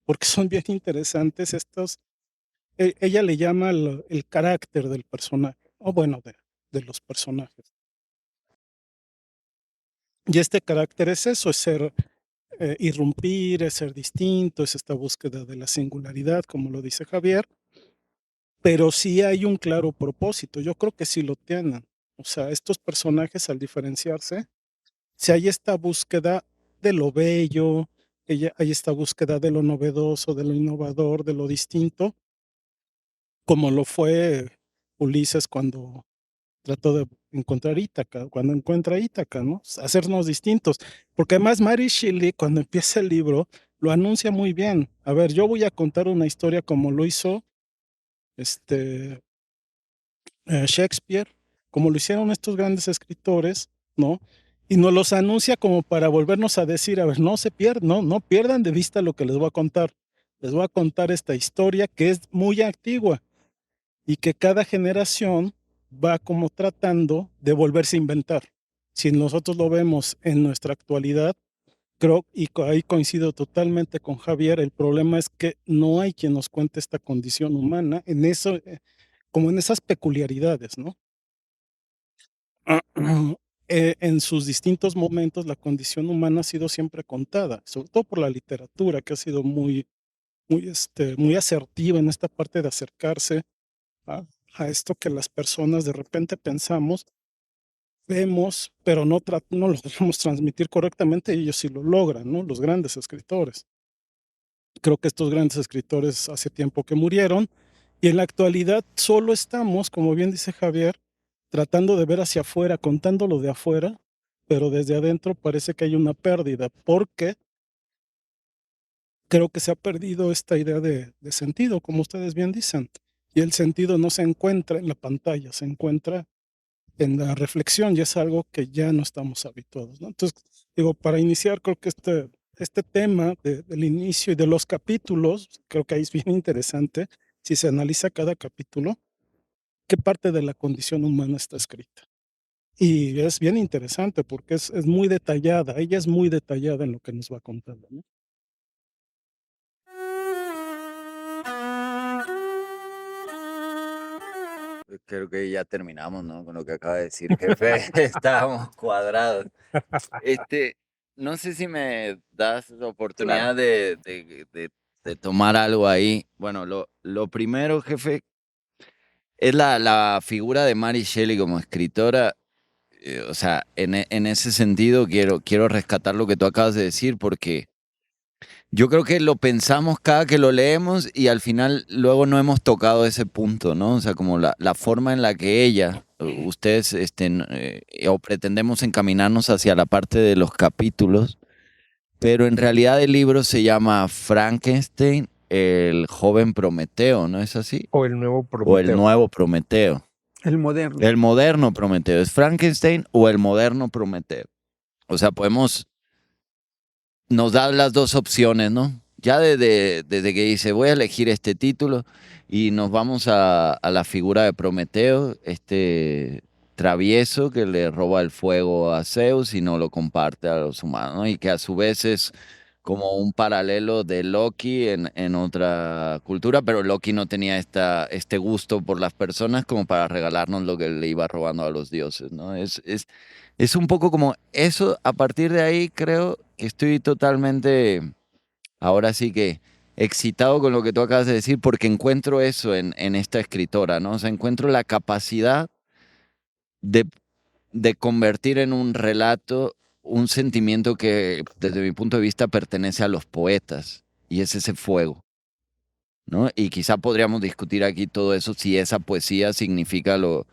porque son bien interesantes estos. Ella le llama el carácter del personaje, o bueno, de los personajes. Y este carácter es eso, es ser irrumpir, es ser distinto, es esta búsqueda de la singularidad, como lo dice Javier, pero sí hay un claro propósito, yo creo que sí lo tienen. O sea, estos personajes al diferenciarse, si hay esta búsqueda de lo bello, hay esta búsqueda de lo novedoso, de lo innovador, de lo distinto, como lo fue Ulises cuando trató de encontrar Ítaca, cuando encuentra Ítaca, ¿no? Hacernos distintos. Porque además Mary Shelley, cuando empieza el libro, lo anuncia muy bien. A ver, yo voy a contar una historia como lo hizo este, Shakespeare, como lo hicieron estos grandes escritores, ¿no? Y nos los anuncia como para volvernos a decir, a ver, no se pierdan, no pierdan de vista lo que les voy a contar. Les voy a contar esta historia que es muy antigua y que cada generación va como tratando de volverse a inventar. Si nosotros lo vemos en nuestra actualidad, creo, y ahí coincido totalmente con Javier, el problema es que no hay quien nos cuente esta condición humana. En eso como en esas peculiaridades, ¿no? En sus distintos momentos la condición humana ha sido siempre contada, sobre todo por la literatura, que ha sido muy asertiva en esta parte de acercarse a esto que las personas de repente pensamos, vemos, pero no lo debemos transmitir correctamente, y ellos sí lo logran, ¿no? Los grandes escritores. Creo que estos grandes escritores hace tiempo que murieron, y en la actualidad solo estamos, como bien dice Javier, tratando de ver hacia afuera, contándolo de afuera, pero desde adentro parece que hay una pérdida, porque creo que se ha perdido esta idea de sentido, como ustedes bien dicen, y el sentido no se encuentra en la pantalla, se encuentra en la reflexión, y es algo que ya no estamos habituados, ¿no? Entonces, digo, para iniciar, creo que este tema del inicio y de los capítulos, creo que ahí es bien interesante, si se analiza cada capítulo, qué parte de la condición humana está escrita. Y es bien interesante porque es muy detallada, ella es muy detallada en lo que nos va contando, ¿no? Creo que ya terminamos, ¿no? Con lo que acaba de decir, jefe. Estábamos cuadrados. No sé si me das la oportunidad de tomar algo ahí. Bueno, lo primero, jefe, es la figura de Mary Shelley como escritora. O sea, en ese sentido quiero rescatar lo que tú acabas de decir, porque yo creo que lo pensamos cada que lo leemos y al final luego no hemos tocado ese punto, ¿no? O sea, como la forma en la que ella, ustedes, o pretendemos encaminarnos hacia la parte de los capítulos, pero en realidad el libro se llama Frankenstein, el joven Prometeo, ¿no es así? O el nuevo O el Prometeo. nuevo Prometeo. El moderno. El moderno Prometeo. ¿Es Frankenstein o el moderno Prometeo? O sea, nos da las dos opciones, ¿no? Ya desde que dice, voy a elegir este título y nos vamos a la figura de Prometeo, este travieso que le roba el fuego a Zeus y no lo comparte a los humanos, ¿no? Y que a su vez es como un paralelo de Loki en otra cultura, pero Loki no tenía este gusto por las personas como para regalarnos lo que le iba robando a los dioses, ¿no? Es un poco como eso. A partir de ahí creo que estoy totalmente, ahora sí que excitado con lo que tú acabas de decir, porque encuentro eso en esta escritora, ¿no? O sea, encuentro la capacidad de, de convertir en un relato un sentimiento que desde mi punto de vista pertenece a los poetas, y es ese fuego, ¿no? Y quizá podríamos discutir aquí todo eso, si esa poesía significa lo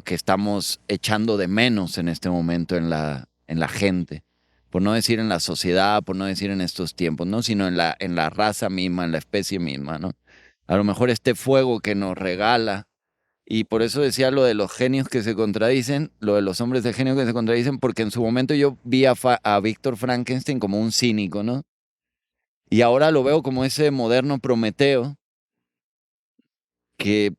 que estamos echando de menos en este momento en la gente, por no decir en la sociedad, por no decir en estos tiempos, ¿no? Sino en la raza misma, en la especie misma, ¿no? A lo mejor este fuego que nos regala, y por eso decía lo de los genios que se contradicen, lo de los hombres de genio que se contradicen, porque en su momento yo vi a Víctor Frankenstein como un cínico, ¿no? Y ahora lo veo como ese moderno Prometeo que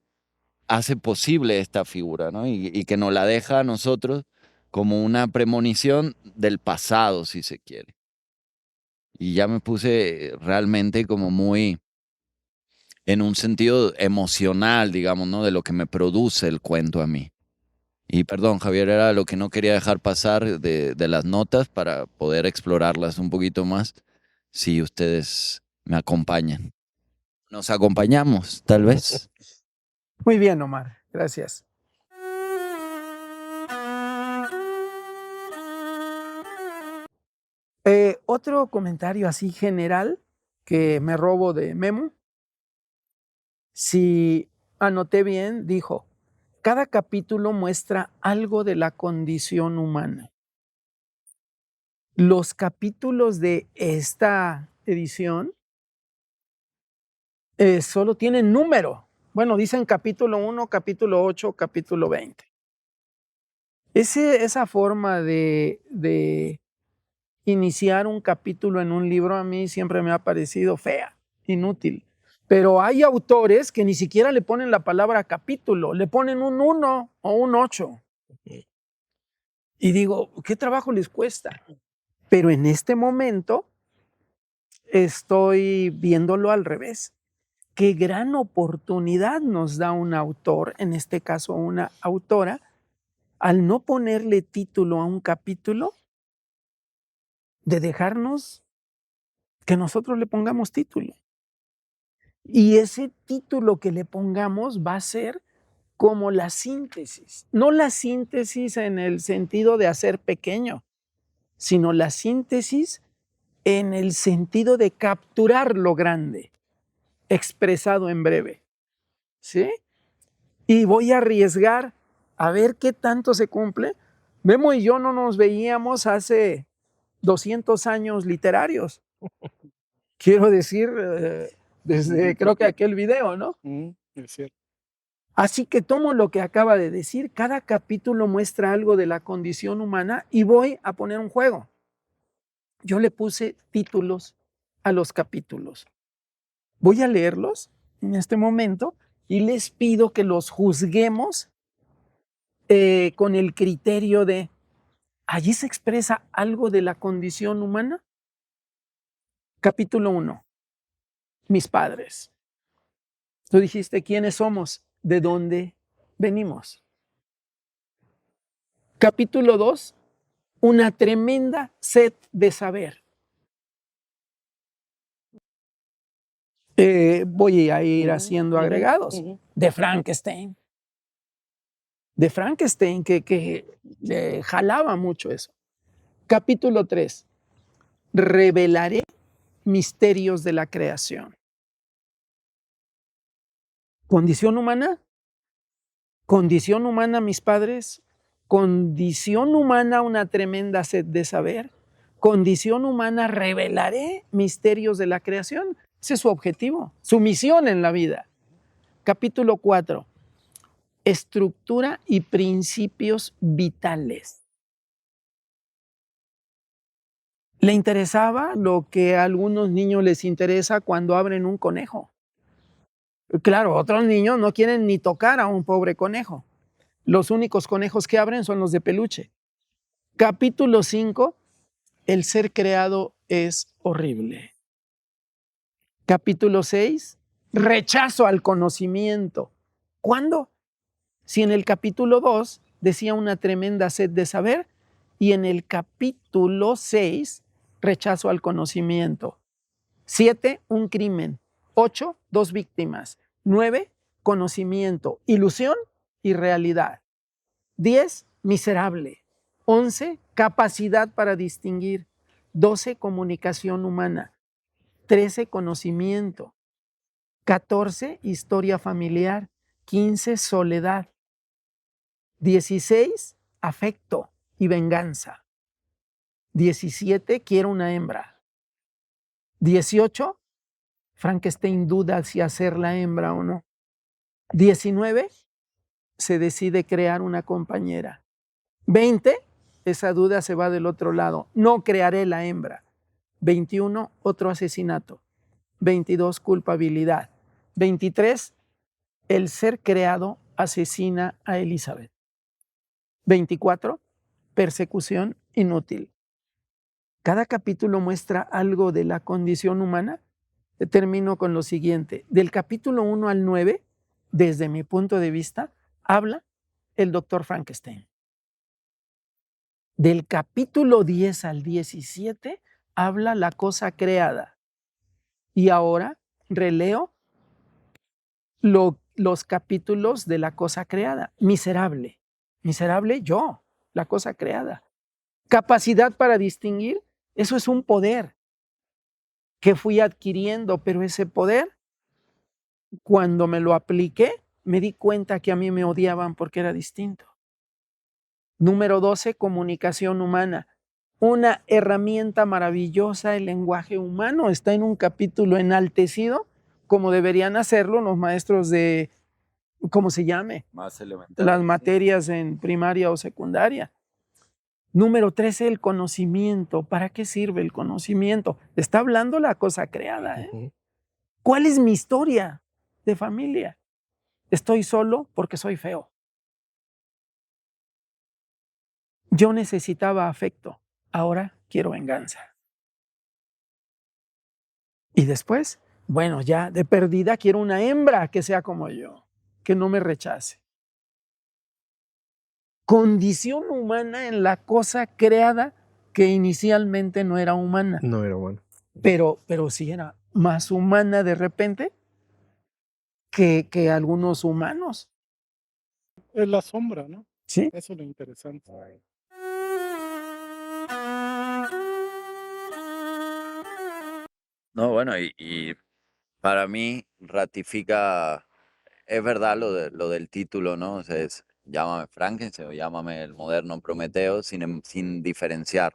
hace posible esta figura, ¿no? Y que nos la deja a nosotros como una premonición del pasado, si se quiere. Y ya me puse realmente como muy en un sentido emocional, digamos, ¿no? De lo que me produce el cuento a mí. Y perdón, Javier, era lo que no quería dejar pasar de las notas para poder explorarlas un poquito más, si ustedes me acompañan. Nos acompañamos, tal vez. Muy bien, Omar. Gracias. Otro comentario así general que me robo de Memo. Si anoté bien, dijo, cada capítulo muestra algo de la condición humana. Los capítulos de esta edición solo tienen número. Bueno, dicen capítulo 1, capítulo 8, capítulo 20. Esa forma de iniciar un capítulo en un libro a mí siempre me ha parecido fea, inútil. Pero hay autores que ni siquiera le ponen la palabra capítulo, le ponen un 1 o un 8. Y digo, ¿qué trabajo les cuesta? Pero en este momento estoy viéndolo al revés. qué gran oportunidad nos da un autor, en este caso una autora, al no ponerle título a un capítulo, de dejarnos que nosotros le pongamos título. Y ese título que le pongamos va a ser como la síntesis, no la síntesis en el sentido de hacer pequeño, sino la síntesis en el sentido de capturar lo grande, expresado en breve, ¿sí? Y voy a arriesgar a ver qué tanto se cumple. Memo y yo no nos veíamos hace 200 años literarios. Quiero decir, desde creo que aquel video, ¿no? Es cierto. Así que tomo lo que acaba de decir, cada capítulo muestra algo de la condición humana y voy a poner un juego. Yo le puse títulos a los capítulos. Voy a leerlos en este momento y les pido que los juzguemos con el criterio de, ¿allí se expresa algo de la condición humana? Capítulo 1. Mis padres. Tú dijiste, ¿quiénes somos? ¿De dónde venimos? Capítulo 2. Una tremenda sed de saber. Voy a ir haciendo agregados. De Frankenstein. De Frankenstein, que le jalaba mucho eso. Capítulo 3. Revelaré misterios de la creación. Condición humana. Condición humana, mis padres. Condición humana, una tremenda sed de saber. Condición humana, revelaré misterios de la creación. Ese es su objetivo, su misión en la vida. Capítulo 4. Estructura y principios vitales. Le interesaba lo que a algunos niños les interesa cuando abren un conejo. Claro, otros niños no quieren ni tocar a un pobre conejo. Los únicos conejos que abren son los de peluche. Capítulo 5. El ser creado es horrible. Capítulo 6. Rechazo al conocimiento. ¿Cuándo? Si en el capítulo 2 decía una tremenda sed de saber y en el capítulo 6 rechazo al conocimiento. 7, un crimen. 8, dos víctimas. 9, conocimiento, ilusión y realidad. 10, miserable. 11, capacidad para distinguir. 12, comunicación humana. 13, conocimiento. 14, historia familiar. 15, soledad. 16, afecto y venganza. 17, quiero una hembra. 18, Frankenstein duda si hacer la hembra o no. 19, se decide crear una compañera. 20, esa duda se va del otro lado. No crearé la hembra. 21, otro asesinato. 22, culpabilidad. 23, el ser creado asesina a Elizabeth. 24, persecución inútil. Cada capítulo muestra algo de la condición humana. Termino con lo siguiente. Del capítulo 1 al 9, desde mi punto de vista, habla el doctor Frankenstein. Del capítulo 10 al 17, habla la cosa creada. Y ahora releo los capítulos de la cosa creada. Miserable. Miserable yo, la cosa creada. Capacidad para distinguir, eso es un poder que fui adquiriendo, pero ese poder, cuando me lo apliqué, me di cuenta que a mí me odiaban porque era distinto. Número 12, comunicación humana. Una herramienta maravillosa, el lenguaje humano, está en un capítulo enaltecido, como deberían hacerlo los maestros de, ¿cómo se llame? Más elemental. Las materias en primaria o secundaria. Número 13, el conocimiento. ¿Para qué sirve el conocimiento? Está hablando la cosa creada, ¿eh? ¿Cuál es mi historia de familia? Estoy solo porque soy feo. Yo necesitaba afecto, ahora quiero venganza. Y después, Bueno, ya de perdida quiero una hembra que sea como yo, que no me rechace. Condición humana en la cosa creada que inicialmente no era humana, No era bueno. pero sí era más humana de repente que algunos humanos. Es la sombra, ¿no? ¿Sí? Eso es lo interesante. No, bueno, y para mí ratifica, es verdad lo del título, ¿no? O sea, es llámame Frankenstein o llámame el moderno Prometeo sin diferenciar.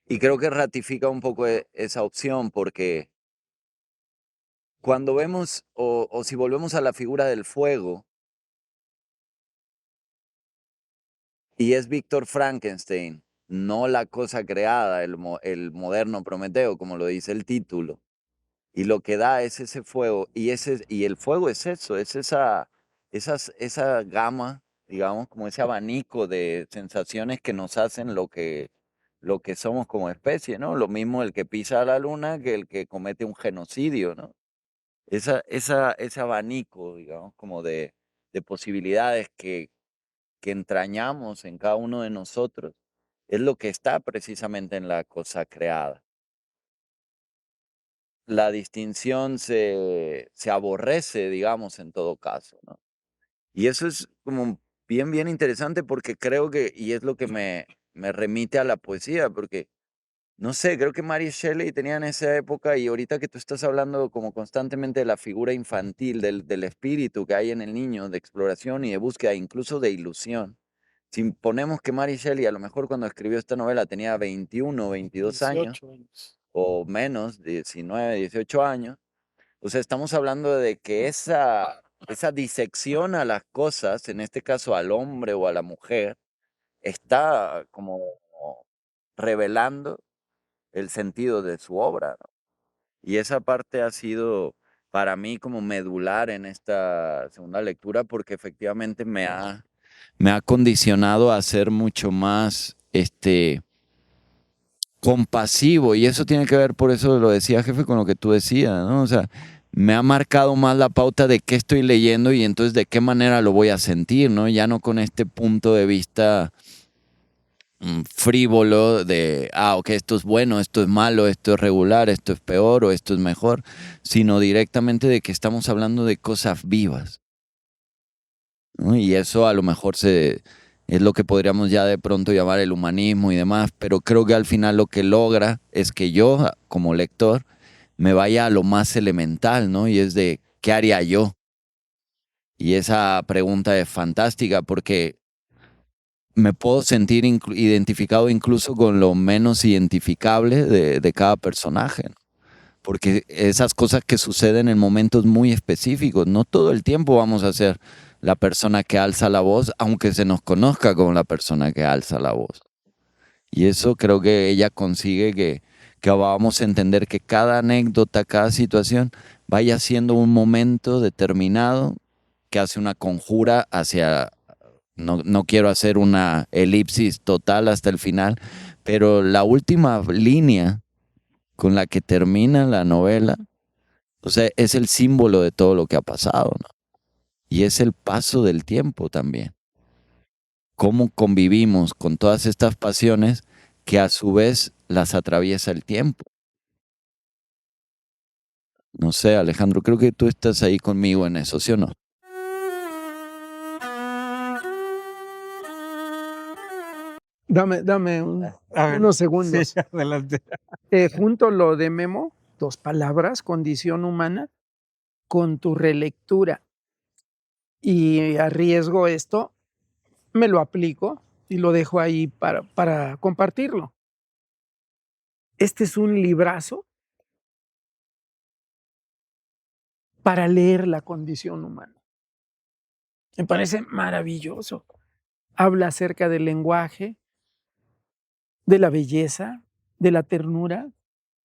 Y creo que ratifica un poco esa opción porque cuando vemos, o si volvemos a la figura del fuego, y es Víctor Frankenstein, no la cosa creada, el moderno Prometeo, como lo dice el título, y lo que da es ese fuego, y el fuego es eso, es esa gama, digamos, como ese abanico de sensaciones que nos hacen lo que somos como especie, ¿no? Lo mismo el que pisa a la luna que el que comete un genocidio, ¿no? Ese abanico, digamos, como de posibilidades que entrañamos en cada uno de nosotros, es lo que está precisamente en la cosa creada. La distinción se aborrece, digamos, en todo caso, ¿no? Y eso es como bien interesante porque creo que, y es lo que me remite a la poesía, porque no sé, creo que Mary Shelley tenía en esa época y ahorita que tú estás hablando como constantemente de la figura infantil, del espíritu que hay en el niño, de exploración y de búsqueda, incluso de ilusión. Si ponemos que Mary Shelley a lo mejor cuando escribió esta novela tenía 21 o 22 años, 18 años. o menos, 19, 18 años, o sea, estamos hablando de que esa disección a las cosas, en este caso al hombre o a la mujer, está como revelando el sentido de su obra, ¿no? Y esa parte ha sido para mí como medular en esta segunda lectura porque efectivamente me ha condicionado a ser mucho más compasivo y eso tiene que ver, por eso lo decía jefe, con lo que tú decías, ¿no? O sea, me ha marcado más la pauta de qué estoy leyendo y entonces de qué manera lo voy a sentir, ¿no? Ya no con este punto de vista frívolo de, ok, esto es bueno, esto es malo, esto es regular, esto es peor o esto es mejor, sino directamente de que estamos hablando de cosas vivas, ¿no? Y eso a lo mejor es lo que podríamos ya de pronto llamar el humanismo y demás, pero creo que al final lo que logra es que yo, como lector, me vaya a lo más elemental, ¿no? Y es de, ¿qué haría yo? Y esa pregunta es fantástica porque me puedo sentir identificado incluso con lo menos identificable de cada personaje, ¿no? Porque esas cosas que suceden en momentos muy específicos, no todo el tiempo vamos a ser la persona que alza la voz, aunque se nos conozca como la persona que alza la voz. Y eso creo que ella consigue que vamos a entender que cada anécdota, cada situación vaya siendo un momento determinado que hace una conjura hacia, no quiero hacer una elipsis total hasta el final, pero la última línea con la que termina la novela, o sea, es el símbolo de todo lo que ha pasado, ¿no? Y es el paso del tiempo también. Cómo convivimos con todas estas pasiones que a su vez las atraviesa el tiempo. No sé, Alejandro, creo que tú estás ahí conmigo en eso, ¿sí o no? Dame A ver, unos segundos. sí, adelante. Junto lo de Memo, 2 palabras, condición humana, con tu relectura. Y arriesgo esto, me lo aplico y lo dejo ahí para compartirlo. Este es un librazo para leer la condición humana. Me parece maravilloso. Habla acerca del lenguaje, de la belleza, de la ternura,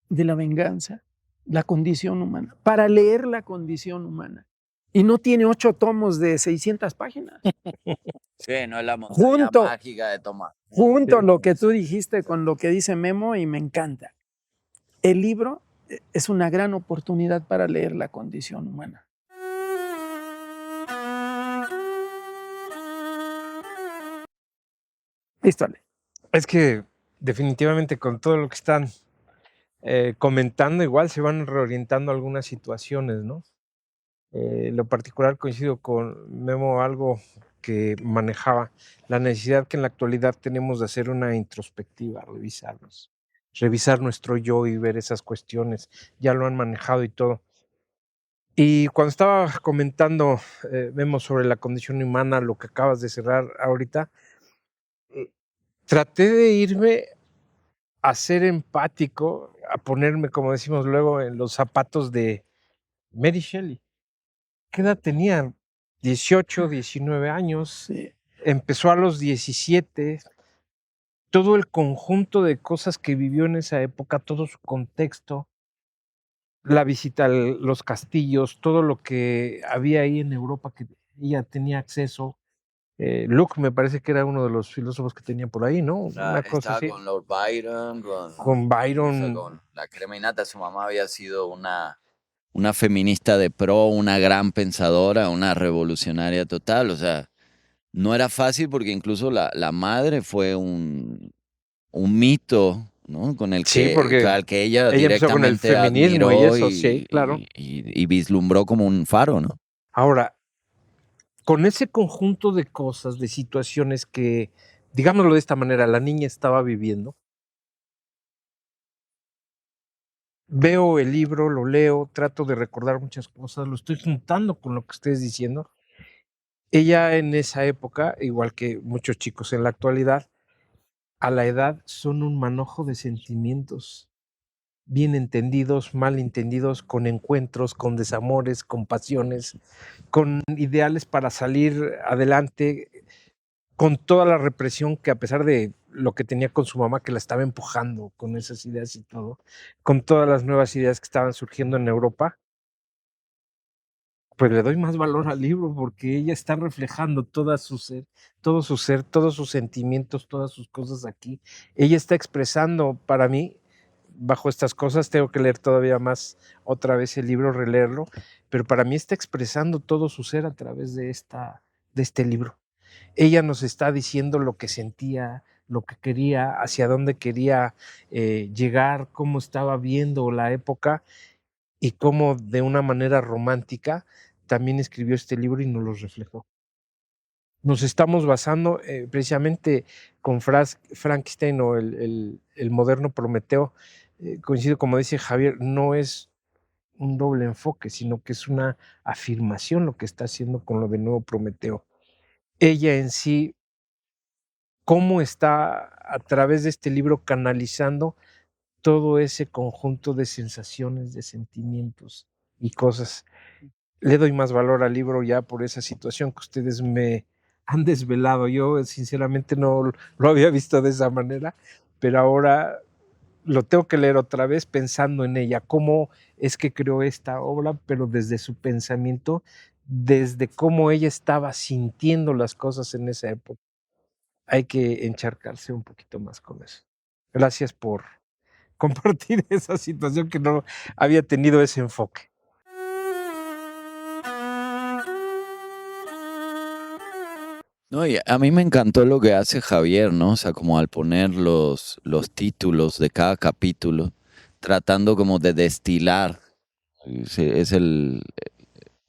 de la venganza, la condición humana, para leer la condición humana. Y no tiene 8 tomos de 600 páginas. Sí, no es la montaña Junto, mágica de Tomás. junto lo que tú dijiste con lo que dice Memo y me encanta. El libro es una gran oportunidad para leer la condición humana. Listo, Ale. Es que definitivamente con todo lo que están comentando, igual se van reorientando algunas situaciones, ¿no? En lo particular coincido con Memo, algo que manejaba, la necesidad que en la actualidad tenemos de hacer una introspectiva, revisarnos, revisar nuestro yo y ver esas cuestiones. Ya lo han manejado y todo. Y cuando estaba comentando, Memo, sobre la condición humana, lo que acabas de cerrar ahorita, eh, traté de irme a ser empático, a ponerme, como decimos luego, en los zapatos de Mary Shelley. ¿Qué edad tenía? 18, 19 años. Sí. Empezó a los 17. Todo el conjunto de cosas que vivió en esa época, todo su contexto, la visita a los castillos, todo lo que había ahí en Europa que ella tenía acceso. Luke me parece que era uno de los filósofos que tenía por ahí, ¿no? Una cosa Estaba así. con Lord Byron, Con Byron. con la crema innata. Su mamá había sido una feminista de pro, una gran pensadora, una revolucionaria total. O sea, no era fácil porque incluso la madre fue un mito, ¿no? Con el Sí, porque al que ella ella empezó con el directamente feminismo y admiró eso, sí, claro. y vislumbró como un faro, ¿no? Ahora, con ese conjunto de cosas, de situaciones que, digámoslo de esta manera, la niña estaba viviendo, veo el libro, lo leo, trato de recordar muchas cosas, lo estoy juntando con lo que ustedes diciendo. Ella en esa época, igual que muchos chicos en la actualidad, a la edad son un manojo de sentimientos, bien entendidos, mal entendidos, con encuentros, con desamores, con pasiones, con ideales para salir adelante, con toda la represión que, a pesar de lo que tenía con su mamá, que la estaba empujando con esas ideas y todo, con todas las nuevas ideas que estaban surgiendo en Europa, pues le doy más valor al libro porque ella está reflejando toda su ser, todo su ser, todos sus sentimientos, todas sus cosas aquí. Ella está expresando para mí, bajo estas cosas, tengo que leer todavía más otra vez el libro, releerlo, pero para mí está expresando todo su ser a través de este libro. Ella nos está diciendo lo que sentía, lo que quería, hacia dónde quería llegar, cómo estaba viendo la época y cómo de una manera romántica también escribió este libro y nos lo reflejó. Nos estamos basando precisamente con Frankenstein o el moderno Prometeo. Coincido, como dice Javier, no es un doble enfoque, sino que es una afirmación lo que está haciendo con lo de nuevo Prometeo. Ella en sí, cómo está a través de este libro canalizando todo ese conjunto de sensaciones, de sentimientos y cosas. Le doy más valor al libro ya por esa situación que ustedes me han desvelado. Yo sinceramente no lo había visto de esa manera, pero ahora lo tengo que leer otra vez pensando en ella, cómo es que creó esta obra, pero desde su pensamiento, desde cómo ella estaba sintiendo las cosas en esa época. Hay que encharcarse un poquito más con eso. Gracias por compartir esa situación que no había tenido ese enfoque. No, y a mí me encantó lo que hace Javier, ¿no? O sea, como al poner los títulos de cada capítulo, tratando como de destilar, es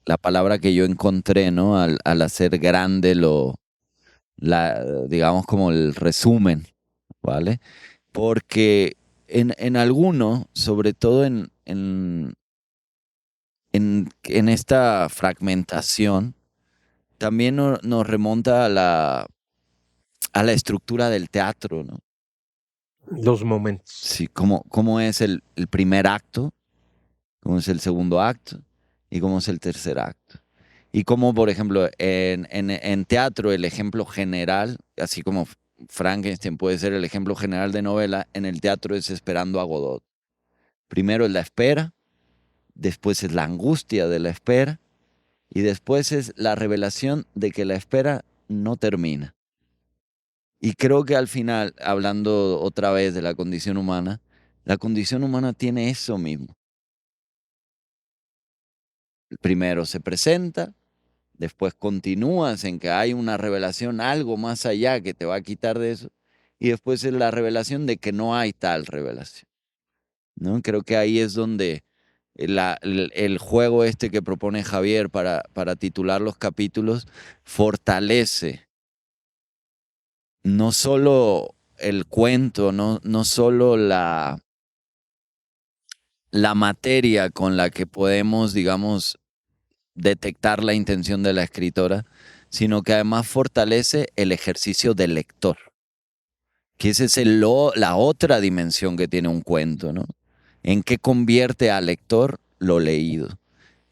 la palabra que yo encontré, ¿no? Al hacer grande digamos como el resumen, ¿vale? Porque en alguno, sobre todo en esta fragmentación, también nos remonta a la estructura del teatro, ¿no? Los momentos. Sí, cómo es el primer acto, cómo es el segundo acto y cómo es el tercer acto. Y cómo, por ejemplo, en teatro el ejemplo general, así como Frankenstein puede ser el ejemplo general de novela, en el teatro es Esperando a Godot. Primero es la espera, después es la angustia de la espera y después es la revelación de que la espera no termina. Y creo que al final, hablando otra vez de la condición humana tiene eso mismo. primero se presenta, después continúas en que hay una revelación, algo más allá que te va a quitar de eso, y después es la revelación de que no hay tal revelación, ¿no? Creo que ahí es donde el juego este que propone Javier para titular los capítulos fortalece no solo el cuento, no solo la materia con la que podemos, digamos, detectar la intención de la escritora, sino que además fortalece el ejercicio del lector, que esa es la otra dimensión que tiene un cuento, ¿no? En qué convierte al lector lo leído.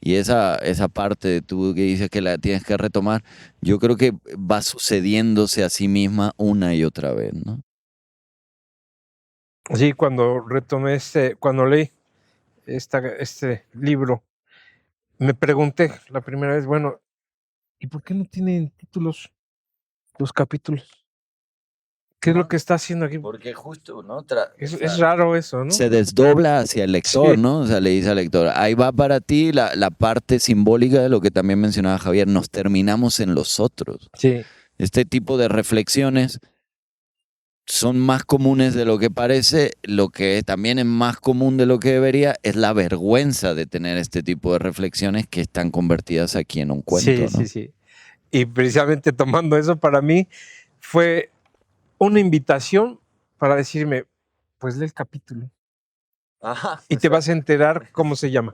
Y esa parte de tú que dices que la tienes que retomar, yo creo que va sucediéndose a sí misma una y otra vez, ¿no? Sí, cuando retomé cuando leí este libro, me pregunté la primera vez, bueno, ¿y por qué no tienen títulos los capítulos? ¿Qué es lo que está haciendo aquí? Porque justo, ¿no? Es raro eso, ¿no? Se desdobla hacia el lector, Sí. ¿no? O sea, le dice al lector, ahí va para ti la parte simbólica de lo que también mencionaba Javier, nos terminamos en los otros. Sí. Este tipo de reflexiones son más comunes de lo que parece, lo que también es más común de lo que debería es la vergüenza de tener este tipo de reflexiones que están convertidas aquí en un cuento, Sí, ¿no? sí, sí. Y precisamente tomando eso para mí fue una invitación para decirme, pues lee el capítulo Ajá. y te vas a enterar cómo se llama.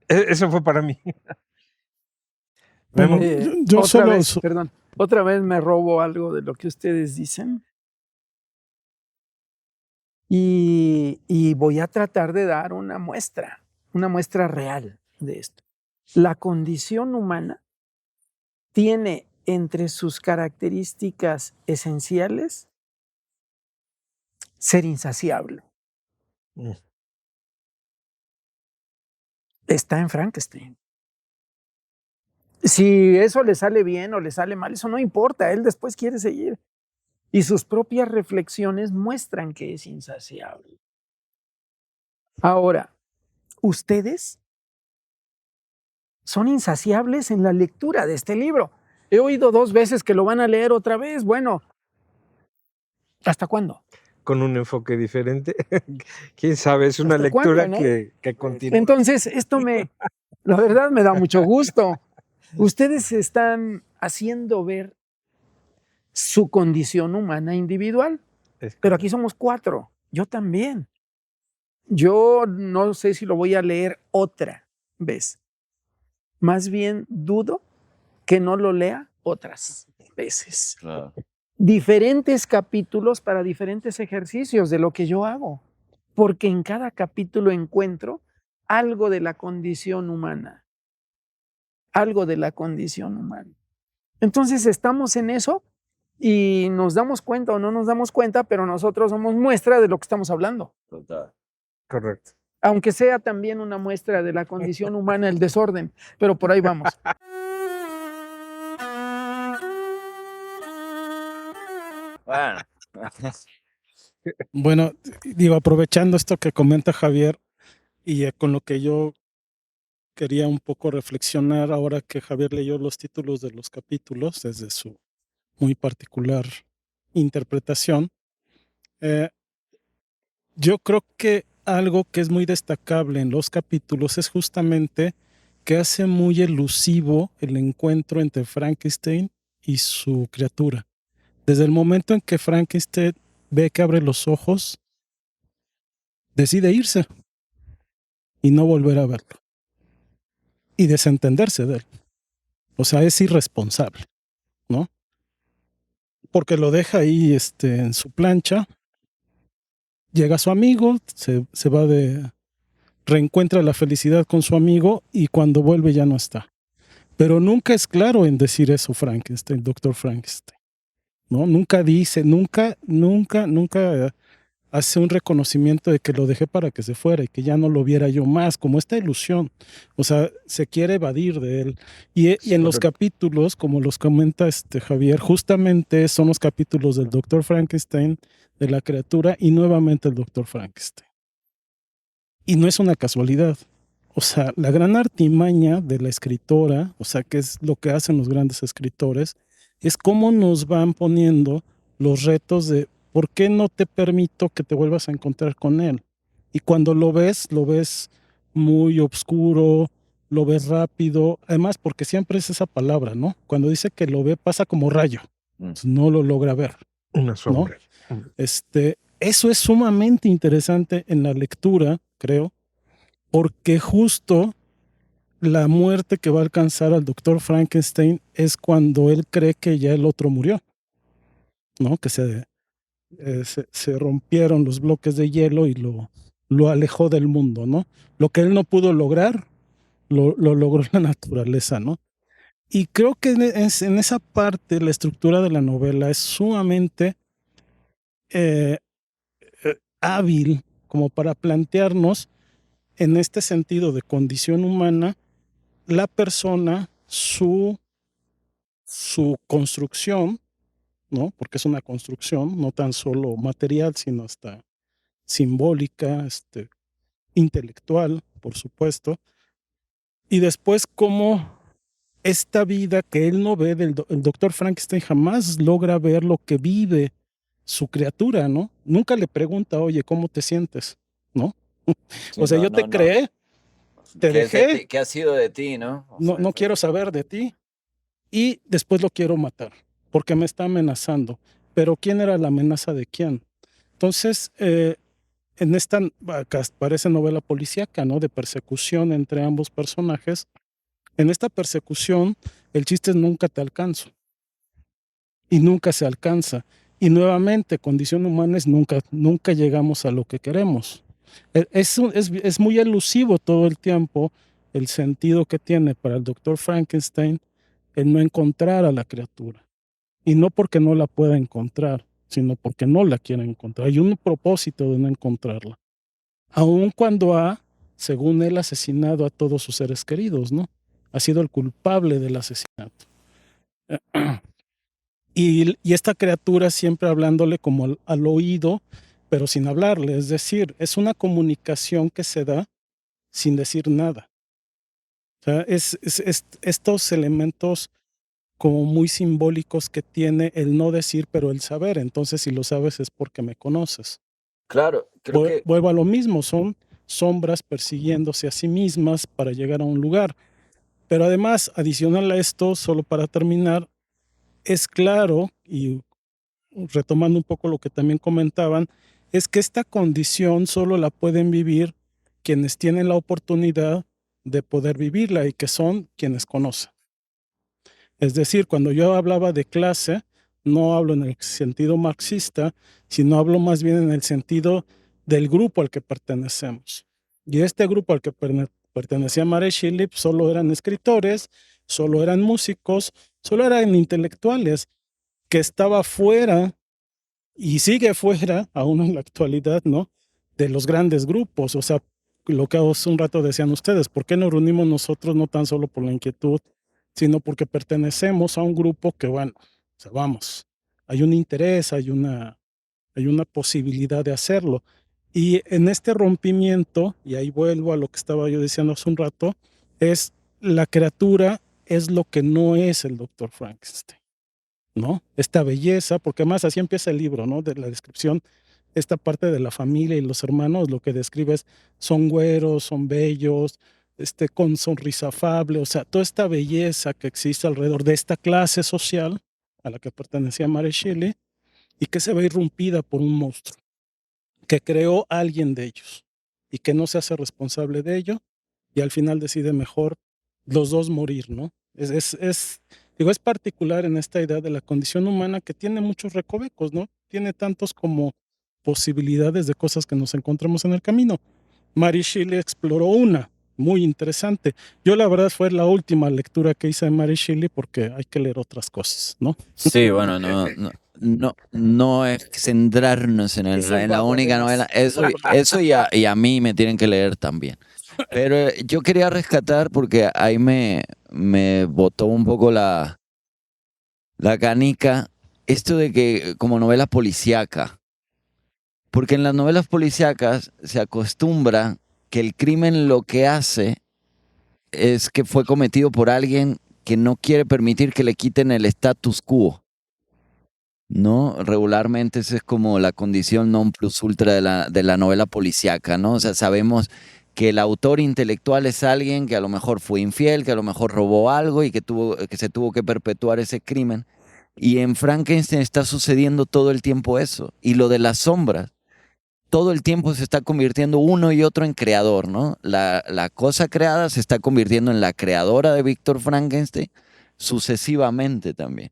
Eso fue para mí. Bueno, yo otra solo... vez, perdón, otra vez me robo algo de lo que ustedes dicen. Y voy a tratar de dar una muestra real de esto. La condición humana tiene entre sus características esenciales ser insaciable. Mm. Está en Frankenstein. Si eso le sale bien o le sale mal, eso no importa, él después quiere seguir. Y sus propias reflexiones muestran que es insaciable. Ahora, ustedes son insaciables en la lectura de este libro. He oído 2 veces que lo van a leer otra vez. Bueno, ¿hasta cuándo? Con un enfoque diferente. Quién sabe, es una ¿Hasta lectura cuándo, no? que continúa. Entonces, la verdad me da mucho gusto. Ustedes están haciendo ver su condición humana individual, pero aquí somos 4. Yo también. Yo no sé si lo voy a leer otra vez. Más bien dudo que no lo lea otras veces. Claro. Diferentes capítulos para diferentes ejercicios de lo que yo hago, porque en cada capítulo encuentro algo de la condición humana, algo de la condición humana. Entonces estamos en eso y nos damos cuenta o no nos damos cuenta, pero nosotros somos muestra de lo que estamos hablando. Total. Correcto. Aunque sea también una muestra de la condición humana, el desorden, pero por ahí vamos. Bueno. Bueno, digo, aprovechando esto que comenta Javier y con lo que yo quería un poco reflexionar ahora que Javier leyó los títulos de los capítulos desde su muy particular interpretación, yo creo que algo que es muy destacable en los capítulos es justamente que hace muy elusivo el encuentro entre Frankenstein y su criatura. Desde el momento en que Frankenstein ve que abre los ojos, decide irse y no volver a verlo y desentenderse de él. O sea, es irresponsable, ¿no? Porque lo deja ahí en su plancha, llega su amigo, se va reencuentra la felicidad con su amigo y cuando vuelve ya no está. Pero nunca es claro en decir eso Frankenstein, doctor Frankenstein, ¿no? Nunca dice, nunca hace un reconocimiento de que lo dejé para que se fuera y que ya no lo viera yo más, como esta ilusión. O sea, se quiere evadir de él. Y en los capítulos, como los comenta Javier, justamente son los capítulos del doctor Frankenstein, de la criatura y nuevamente el doctor Frankenstein. Y no es una casualidad. o sea, la gran artimaña de la escritora, o sea, que es lo que hacen los grandes escritores, es cómo nos van poniendo los retos de por qué no te permito que te vuelvas a encontrar con él. Y cuando lo ves muy oscuro, lo ves rápido, además porque siempre es esa palabra, ¿no? Cuando dice que lo ve, pasa como rayo, no lo logra ver. Una sombra. Eso es sumamente interesante en la lectura, creo, porque justo la muerte que va a alcanzar al doctor Frankenstein es cuando él cree que ya el otro murió, ¿no? Que se rompieron los bloques de hielo y lo alejó del mundo, ¿no? Lo que él no pudo lograr, lo logró la naturaleza, ¿no? Y creo que en esa parte la estructura de la novela es sumamente hábil como para plantearnos en este sentido de condición humana la persona, su construcción, ¿no? Porque es una construcción, no tan solo material, sino hasta simbólica, intelectual, por supuesto. Y después cómo esta vida que él no ve, el doctor Frankenstein jamás logra ver lo que vive su criatura, ¿no? Nunca le pregunta, oye, ¿cómo te sientes? ¿No? Sí, o sea, no, yo te no, no. creé, te ¿Qué es de dejé, ti? ¿Qué ha sido de ti, no? O no, sea, no quiero saber de ti. Y después lo quiero matar, porque me está amenazando. Pero ¿quién era la amenaza de quién? Entonces, en esta, acá parece novela policíaca, ¿no? De persecución entre ambos personajes. En esta persecución, el chiste es nunca te alcanzo. Y nunca se alcanza. Y nuevamente, condición humana es nunca llegamos a lo que queremos. Es muy elusivo todo el tiempo el sentido que tiene para el doctor Frankenstein el no encontrar a la criatura. Y no porque no la pueda encontrar, sino porque no la quiere encontrar. Hay un propósito de no encontrarla. Aun cuando ha, según él, asesinado a todos sus seres queridos, ¿no? Ha sido el culpable del asesinato. Y esta criatura siempre hablándole como al oído, pero sin hablarle. Es decir, es una comunicación que se da sin decir nada. O sea, estos elementos como muy simbólicos que tiene el no decir, pero el saber. Entonces, si lo sabes es porque me conoces. claro, creo que Vuelvo a lo mismo, son sombras persiguiéndose a sí mismas para llegar a un lugar. Pero además, adicional a esto, solo para terminar, es claro, y retomando un poco lo que también comentaban, es que esta condición solo la pueden vivir quienes tienen la oportunidad de poder vivirla y que son quienes conocen. Es decir, cuando yo hablaba de clase, no hablo en el sentido marxista, sino hablo más bien en el sentido del grupo al que pertenecemos. Y este grupo al que pertenecía Mary Shelley solo eran escritores, solo eran músicos, solo eran intelectuales, que estaba fuera y sigue fuera, aún en la actualidad, ¿no? De los grandes grupos. O sea, lo que hace un rato decían ustedes, ¿por qué nos reunimos nosotros no tan solo por la inquietud, sino porque pertenecemos a un grupo que, bueno, o sea, vamos, hay un interés, hay una posibilidad de hacerlo. Y en este rompimiento, y ahí vuelvo a lo que estaba yo diciendo hace un rato, es la criatura es lo que no es el doctor Frankenstein, ¿no? Esta belleza, porque además así empieza el libro, ¿no? De la descripción, esta parte de la familia y los hermanos, lo que describes son güeros, son bellos, con sonrisa afable, o sea, toda esta belleza que existe alrededor de esta clase social a la que pertenecía Mary Shelley y que se ve irrumpida por un monstruo que creó alguien de ellos y que no se hace responsable de ello y al final decide mejor los dos morir, ¿no? Es particular en esta idea de la condición humana que tiene muchos recovecos, ¿no? Tiene tantos como posibilidades de cosas que nos encontramos en el camino. Mary Shelley exploró una muy interesante. Yo la verdad fue la última lectura que hice de Mary Shelley porque hay que leer otras cosas, ¿no? sí, bueno, no es centrarnos en, en la única novela. Eso y a mí me tienen que leer también. Pero yo quería rescatar porque ahí me botó un poco la canica esto de que como novela policíaca. Porque en las novelas policíacas se acostumbra que el crimen lo que hace es que fue cometido por alguien que no quiere permitir que le quiten el status quo, ¿no? Regularmente esa es como la condición non plus ultra de la novela policíaca, ¿no? O sea, sabemos que el autor intelectual es alguien que a lo mejor fue infiel, que a lo mejor robó algo y que se tuvo que perpetuar ese crimen. Y en Frankenstein está sucediendo todo el tiempo eso. Y lo de las sombras, todo el tiempo se está convirtiendo uno y otro en creador, ¿no? La cosa creada se está convirtiendo en la creadora de Víctor Frankenstein sucesivamente también.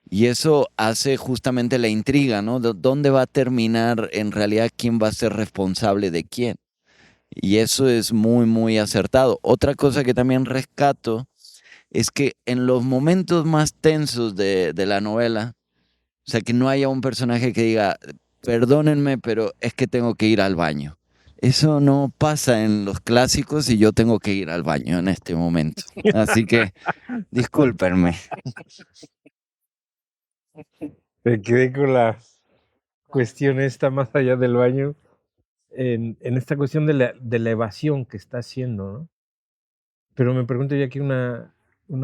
Y eso hace justamente la intriga, ¿no? ¿Dónde va a terminar en realidad quién va a ser responsable de quién? Y eso es muy, muy acertado. Otra cosa que también rescato es que en los momentos más tensos de la novela, o sea, que no haya un personaje que diga, perdónenme, pero es que tengo que ir al baño. Eso no pasa en los clásicos y yo tengo que ir al baño en este momento. Así que discúlpenme. Me quedé con la cuestión esta más allá del baño, en esta cuestión de la evasión que está haciendo, ¿no? Pero me pregunto yo aquí una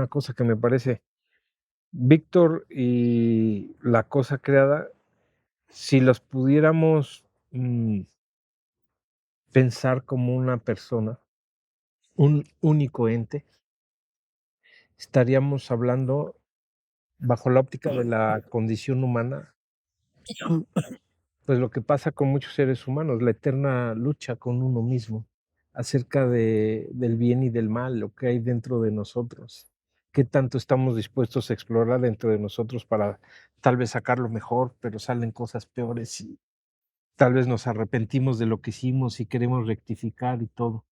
cosa que me parece, Víctor y la cosa creada, si los pudiéramos pensar como una persona, un único ente, estaríamos hablando bajo la óptica de la condición humana, pues lo que pasa con muchos seres humanos, la eterna lucha con uno mismo acerca del bien y del mal, lo que hay dentro de nosotros, qué tanto estamos dispuestos a explorar dentro de nosotros para tal vez sacar lo mejor, pero salen cosas peores y tal vez nos arrepentimos de lo que hicimos y queremos rectificar y todo.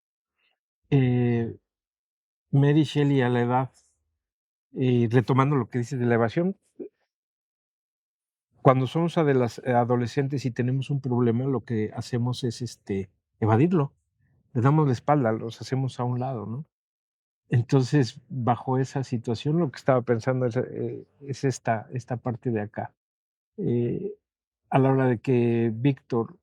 Mary Shelley a la edad, retomando lo que dice de la evasión, cuando somos adolescentes y tenemos un problema, lo que hacemos es evadirlo, le damos la espalda, los hacemos a un lado, ¿no? Entonces, bajo esa situación, lo que estaba pensando es esta parte de acá. Eh, a la hora de que Víctor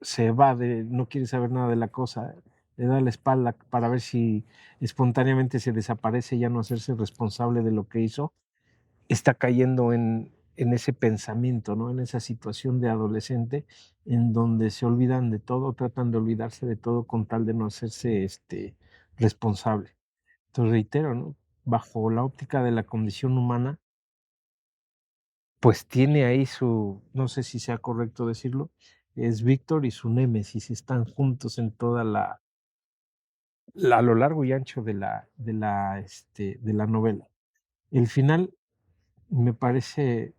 se evade, no quiere saber nada de la cosa, le da la espalda para ver si espontáneamente se desaparece y ya no hacerse responsable de lo que hizo, está cayendo en ese pensamiento, ¿no? En esa situación de adolescente en donde se olvidan de todo, tratan de olvidarse de todo con tal de no hacerse responsable. Entonces reitero, ¿no? Bajo la óptica de la condición humana, pues tiene ahí su, no sé si sea correcto decirlo, es Víctor y su némesis, están juntos en toda a lo largo y ancho de la novela. El final me parece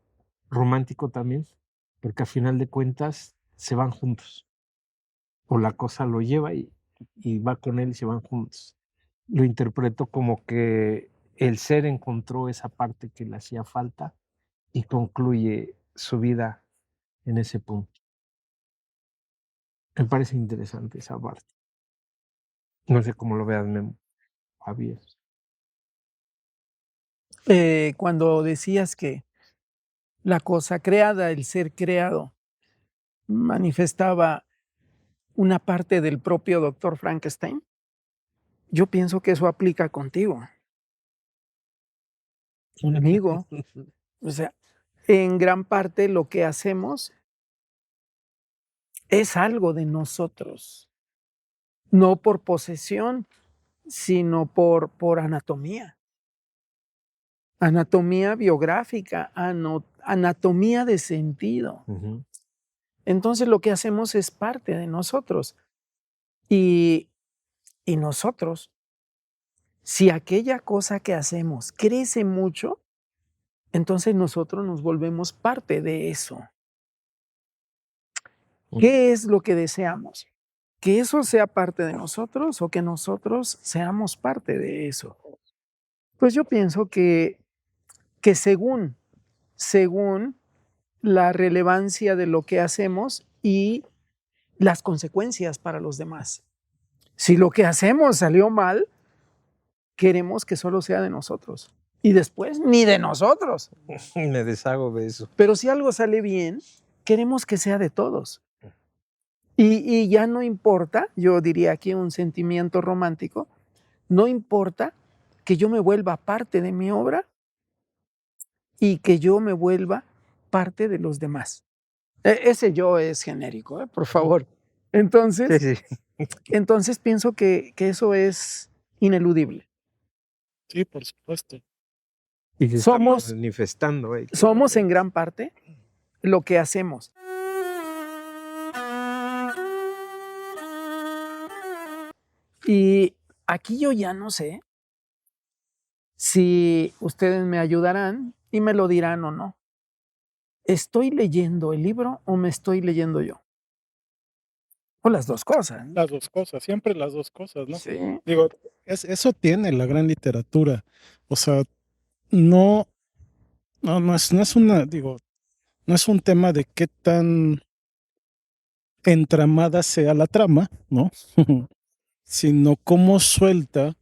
romántico también, porque a final de cuentas se van juntos, o la cosa lo lleva y va con él y se van juntos. Lo interpreto como que el ser encontró esa parte que le hacía falta y concluye su vida en ese punto. Me parece interesante esa parte. No sé cómo lo veas, Memo, Javier. Cuando decías que la cosa creada, el ser creado, manifestaba una parte del propio doctor Frankenstein, yo pienso que eso aplica contigo, conmigo. O sea, en gran parte lo que hacemos es algo de nosotros, no por posesión, sino por anatomía. Anatomía biográfica, anatomía de sentido. Uh-huh. Entonces lo que hacemos es parte de nosotros. Y nosotros, si aquella cosa que hacemos crece mucho, entonces nosotros nos volvemos parte de eso. ¿Qué es lo que deseamos? ¿Que eso sea parte de nosotros o que nosotros seamos parte de eso? Pues yo pienso que según la relevancia de lo que hacemos y las consecuencias para los demás. Si lo que hacemos salió mal, queremos que solo sea de nosotros. Y después ni de nosotros. Me deshago de eso. Pero si algo sale bien, queremos que sea de todos. Y ya no importa, yo diría aquí un sentimiento romántico, No importa que yo me vuelva parte de mi obra y que yo me vuelva parte de los demás. Ese yo es genérico, por favor. Entonces, Sí, sí. entonces pienso que eso es ineludible. Sí, por supuesto. Y se está Somos- manifestando ahí. Somos en gran parte lo que hacemos. Y aquí yo ya no sé si ustedes me ayudarán y me lo dirán o no. ¿Estoy leyendo el libro o me estoy leyendo yo? O las dos cosas. Las dos cosas, siempre las dos cosas, ¿no? Sí. Digo, eso tiene la gran literatura. O sea, no es una, digo, no es un tema de qué tan entramada sea la trama, ¿no? Sino cómo suelta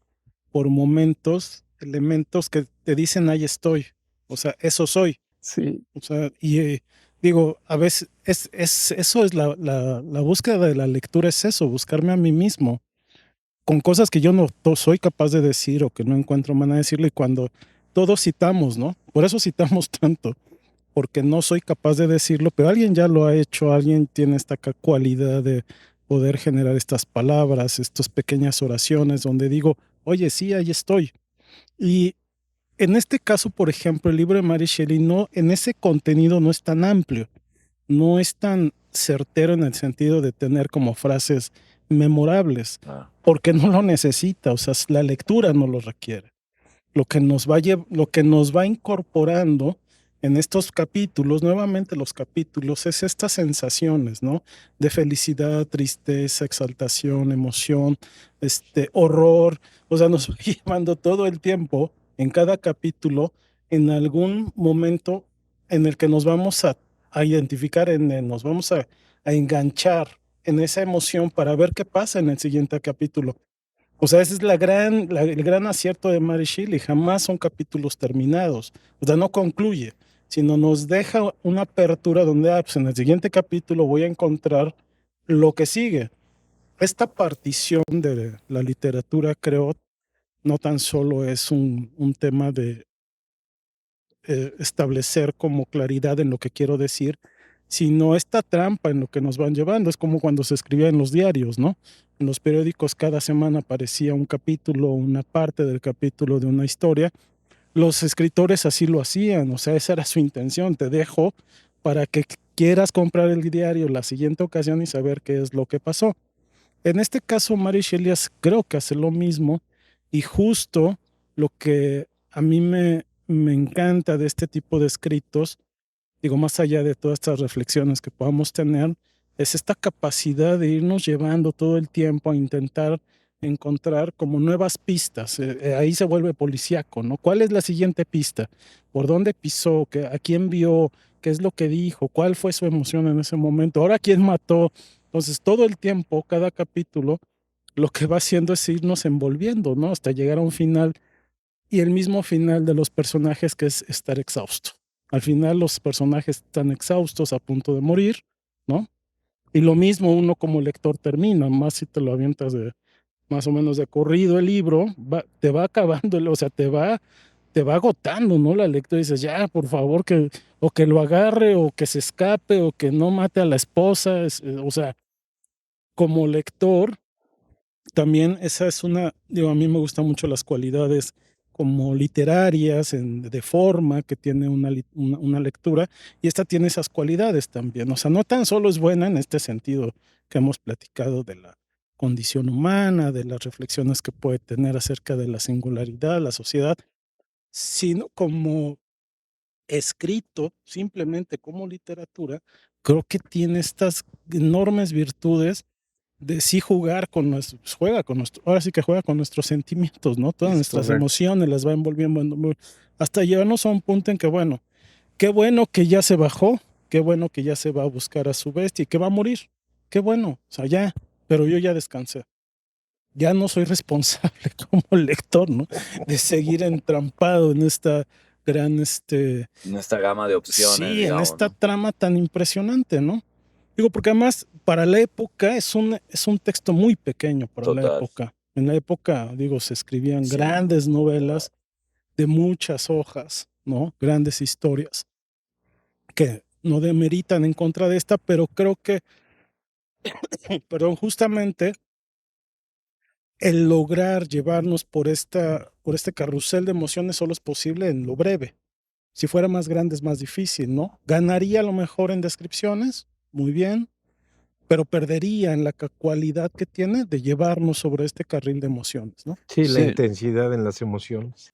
por momentos elementos que te dicen ahí estoy. O sea, eso soy. Sí. O sea, digo, a veces eso es la búsqueda de la lectura, es eso, buscarme a mí mismo con cosas que yo no soy capaz de decir o que no encuentro manera de decirlo. Y cuando todos citamos, ¿no? Por eso citamos tanto, porque no soy capaz de decirlo, pero alguien ya lo ha hecho, alguien tiene esta cualidad de poder generar estas palabras, estas pequeñas oraciones donde digo, oye, sí, ahí estoy. Y en este caso, por ejemplo, el libro de Mary Shelley, no, en ese contenido no es tan amplio, no es tan certero en el sentido de tener como frases memorables, porque no lo necesita, o sea, la lectura no lo requiere. Lo que nos va incorporando en estos capítulos, nuevamente los capítulos, es estas sensaciones, ¿no? De felicidad, tristeza, exaltación, emoción, horror, o sea, nos va llevando todo el tiempo en cada capítulo en algún momento en el que nos vamos a identificar, nos vamos a enganchar en esa emoción para ver qué pasa en el siguiente capítulo. O sea, ese es el gran acierto de Mary Shelley. Jamás son capítulos terminados. O sea, no concluye, sino nos deja una apertura donde pues en el siguiente capítulo voy a encontrar lo que sigue. Esta partición de la literatura, creo, no tan solo es un tema de establecer como claridad en lo que quiero decir, sino esta trampa en lo que nos van llevando. Es como cuando se escribía en los diarios, ¿no? En los periódicos cada semana aparecía un capítulo, una parte del capítulo de una historia. Los escritores así lo hacían, o sea, esa era su intención. Te dejo para que quieras comprar el diario la siguiente ocasión y saber qué es lo que pasó. En este caso, Mary Shelley creo que hace lo mismo, y justo lo que a mí me encanta de este tipo de escritos, digo, más allá de todas estas reflexiones que podamos tener, es esta capacidad de irnos llevando todo el tiempo a intentar encontrar como nuevas pistas. Ahí se vuelve policíaco, ¿no? ¿Cuál es la siguiente pista? ¿Por dónde pisó? ¿A quién vio? ¿Qué es lo que dijo? ¿Cuál fue su emoción en ese momento? ¿Ahora quién mató? Entonces, todo el tiempo, cada capítulo, lo que va haciendo es irnos envolviendo, ¿no? Hasta llegar a un final, y el mismo final de los personajes, que es estar exhausto. Al final los personajes están exhaustos, a punto de morir, ¿no? Y lo mismo uno como lector termina, más si te lo avientas de más o menos de corrido el libro, te va acabando, o sea, te va agotando, ¿no? La lectura, dices, ya, por favor, o que lo agarre, o que se escape, o que no mate a la esposa, o sea, como lector, también esa es digo, a mí me gustan mucho las cualidades como literarias, de forma que tiene una lectura, y esta tiene esas cualidades también. O sea, no tan solo es buena en este sentido que hemos platicado de la condición humana, de las reflexiones que puede tener acerca de la singularidad, la sociedad, sino como escrito, simplemente como literatura, creo que tiene estas enormes virtudes de sí jugar con ahora sí que juega con nuestros sentimientos, ¿no? Todas Es nuestras correcto. emociones las va envolviendo, hasta llevarnos a un punto en que, bueno, qué bueno que ya se bajó, qué bueno que ya se va a buscar a su bestia y que va a morir, qué bueno, o sea, ya, pero yo ya descansé. Ya no soy responsable como lector, ¿no? De seguir entrampado en esta gran, En esta gama de opciones, sí, en digamos, esta ¿no? trama tan impresionante, ¿no? Digo, porque además para la época es un texto muy pequeño para la Total. época. En la época, digo, se escribían Sí. grandes novelas de muchas hojas, ¿no? Grandes historias que no demeritan en contra de esta, pero creo que, perdón, justamente el lograr llevarnos por este carrusel de emociones solo es posible en lo breve. Si fuera más grande es más difícil, ¿no? Ganaría a lo mejor en descripciones, muy bien, pero perdería en la cualidad que tiene de llevarnos sobre este carril de emociones, ¿no? Sí, la Sí. intensidad en las emociones.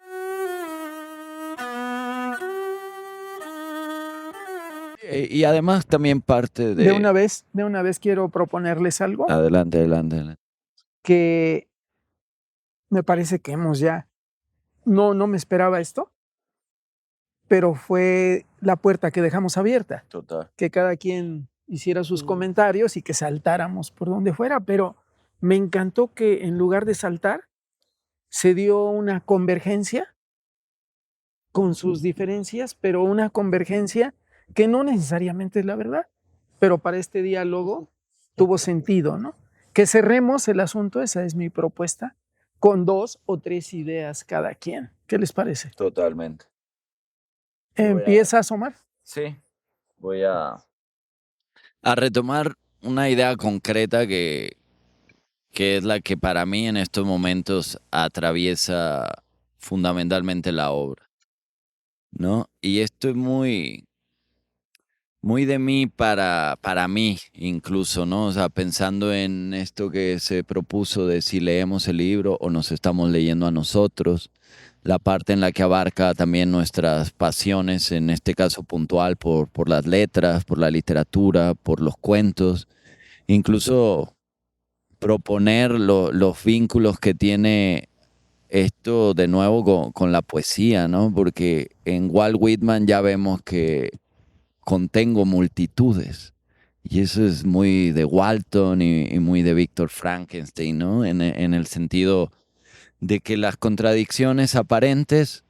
Y además también parte De una de... vez quiero proponerles algo Adelante, adelante, adelante. que me parece que hemos ya, no me esperaba esto, pero fue la puerta que dejamos abierta, Total. que cada quien hiciera sus comentarios y que saltáramos por donde fuera, pero me encantó que en lugar de saltar, se dio una convergencia con sus diferencias, pero una convergencia que no necesariamente es la verdad, pero para este diálogo tuvo sentido, ¿no? Que cerremos el asunto, esa es mi propuesta, con 2 o 3 ideas cada quien. ¿Qué les parece? Totalmente. ¿Empiezas, Omar? Sí, voy a retomar una idea concreta que es la que para mí en estos momentos atraviesa fundamentalmente la obra, ¿no? Y esto es muy, muy de mí para mí incluso, ¿no? O sea, pensando en esto que se propuso de si leemos el libro o nos estamos leyendo a nosotros, la parte en la que abarca también nuestras pasiones, en este caso puntual por las letras, por la literatura, por los cuentos, incluso proponer los vínculos que tiene esto de nuevo con la poesía, ¿no? Porque en Walt Whitman ya vemos que contengo multitudes. Y eso es muy de Walton y muy de Víctor Frankenstein, ¿no? En el sentido de que las contradicciones aparentes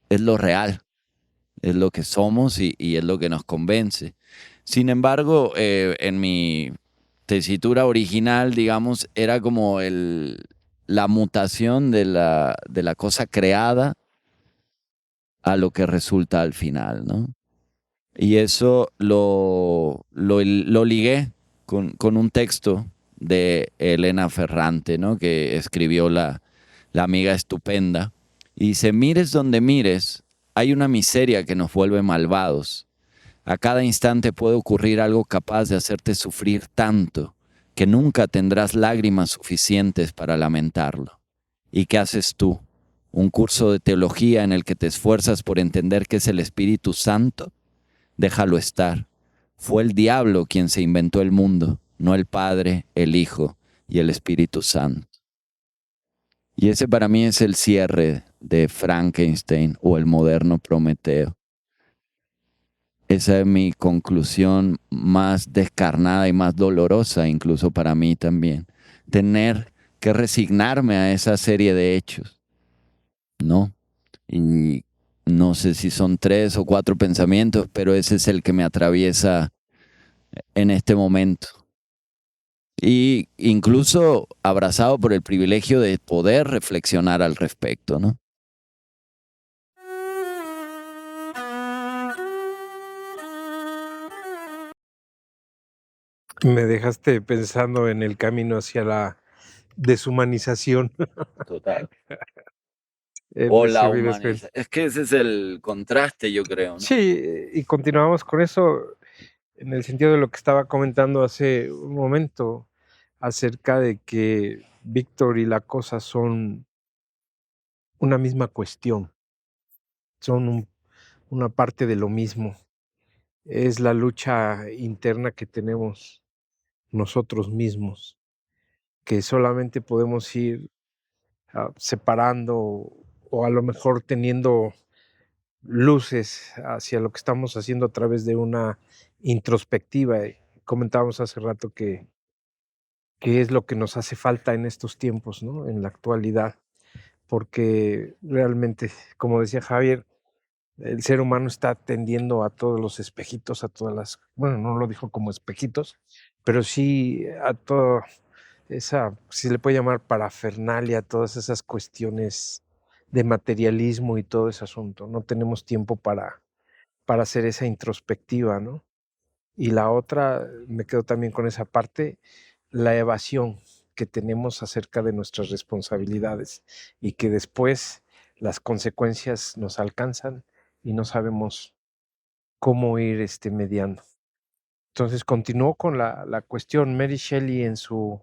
es lo real, es lo que somos y es lo que nos convence. Sin embargo, en mi tesitura original, digamos, era como la mutación de la cosa creada a lo que resulta al final, ¿no? Y eso lo ligué con un texto de Elena Ferrante, ¿no? Que escribió la amiga estupenda. Y dice, mires donde mires, hay una miseria que nos vuelve malvados. A cada instante puede ocurrir algo capaz de hacerte sufrir tanto que nunca tendrás lágrimas suficientes para lamentarlo. ¿Y qué haces tú? ¿Un curso de teología en el que te esfuerzas por entender qué es el Espíritu Santo? Déjalo estar. Fue el diablo quien se inventó el mundo, no el Padre, el Hijo y el Espíritu Santo. Y ese para mí es el cierre de Frankenstein o el moderno Prometeo. Esa es mi conclusión más descarnada y más dolorosa, incluso para mí también. Tener que resignarme a esa serie de hechos, ¿no? Y no sé si son 3 o 4 pensamientos, pero ese es el que me atraviesa en este momento. Y incluso abrazado por el privilegio de poder reflexionar al respecto, ¿no? Me dejaste pensando en el camino hacia la deshumanización. Total. en O la recibir humanización. Es que ese es el contraste, yo creo, ¿no? Sí, y continuamos con eso en el sentido de lo que estaba comentando hace un momento acerca de que Víctor y la cosa son una misma cuestión, son una parte de lo mismo. Es la lucha interna que tenemos nosotros mismos, que solamente podemos ir separando o a lo mejor teniendo luces hacia lo que estamos haciendo a través de una introspectiva. Comentábamos hace rato que es lo que nos hace falta en estos tiempos, ¿no? En la actualidad, porque realmente, como decía Javier, el ser humano está tendiendo a todos los espejitos, a todas las, bueno, no lo dijo como espejitos, pero sí a todo esa, si le puede llamar parafernalia, todas esas cuestiones de materialismo y todo ese asunto. No tenemos tiempo para hacer esa introspectiva, ¿no? Y la otra, me quedo también con esa parte, la evasión que tenemos acerca de nuestras responsabilidades y que después las consecuencias nos alcanzan y no sabemos cómo ir mediando. Entonces continuó con la cuestión. Mary Shelley en su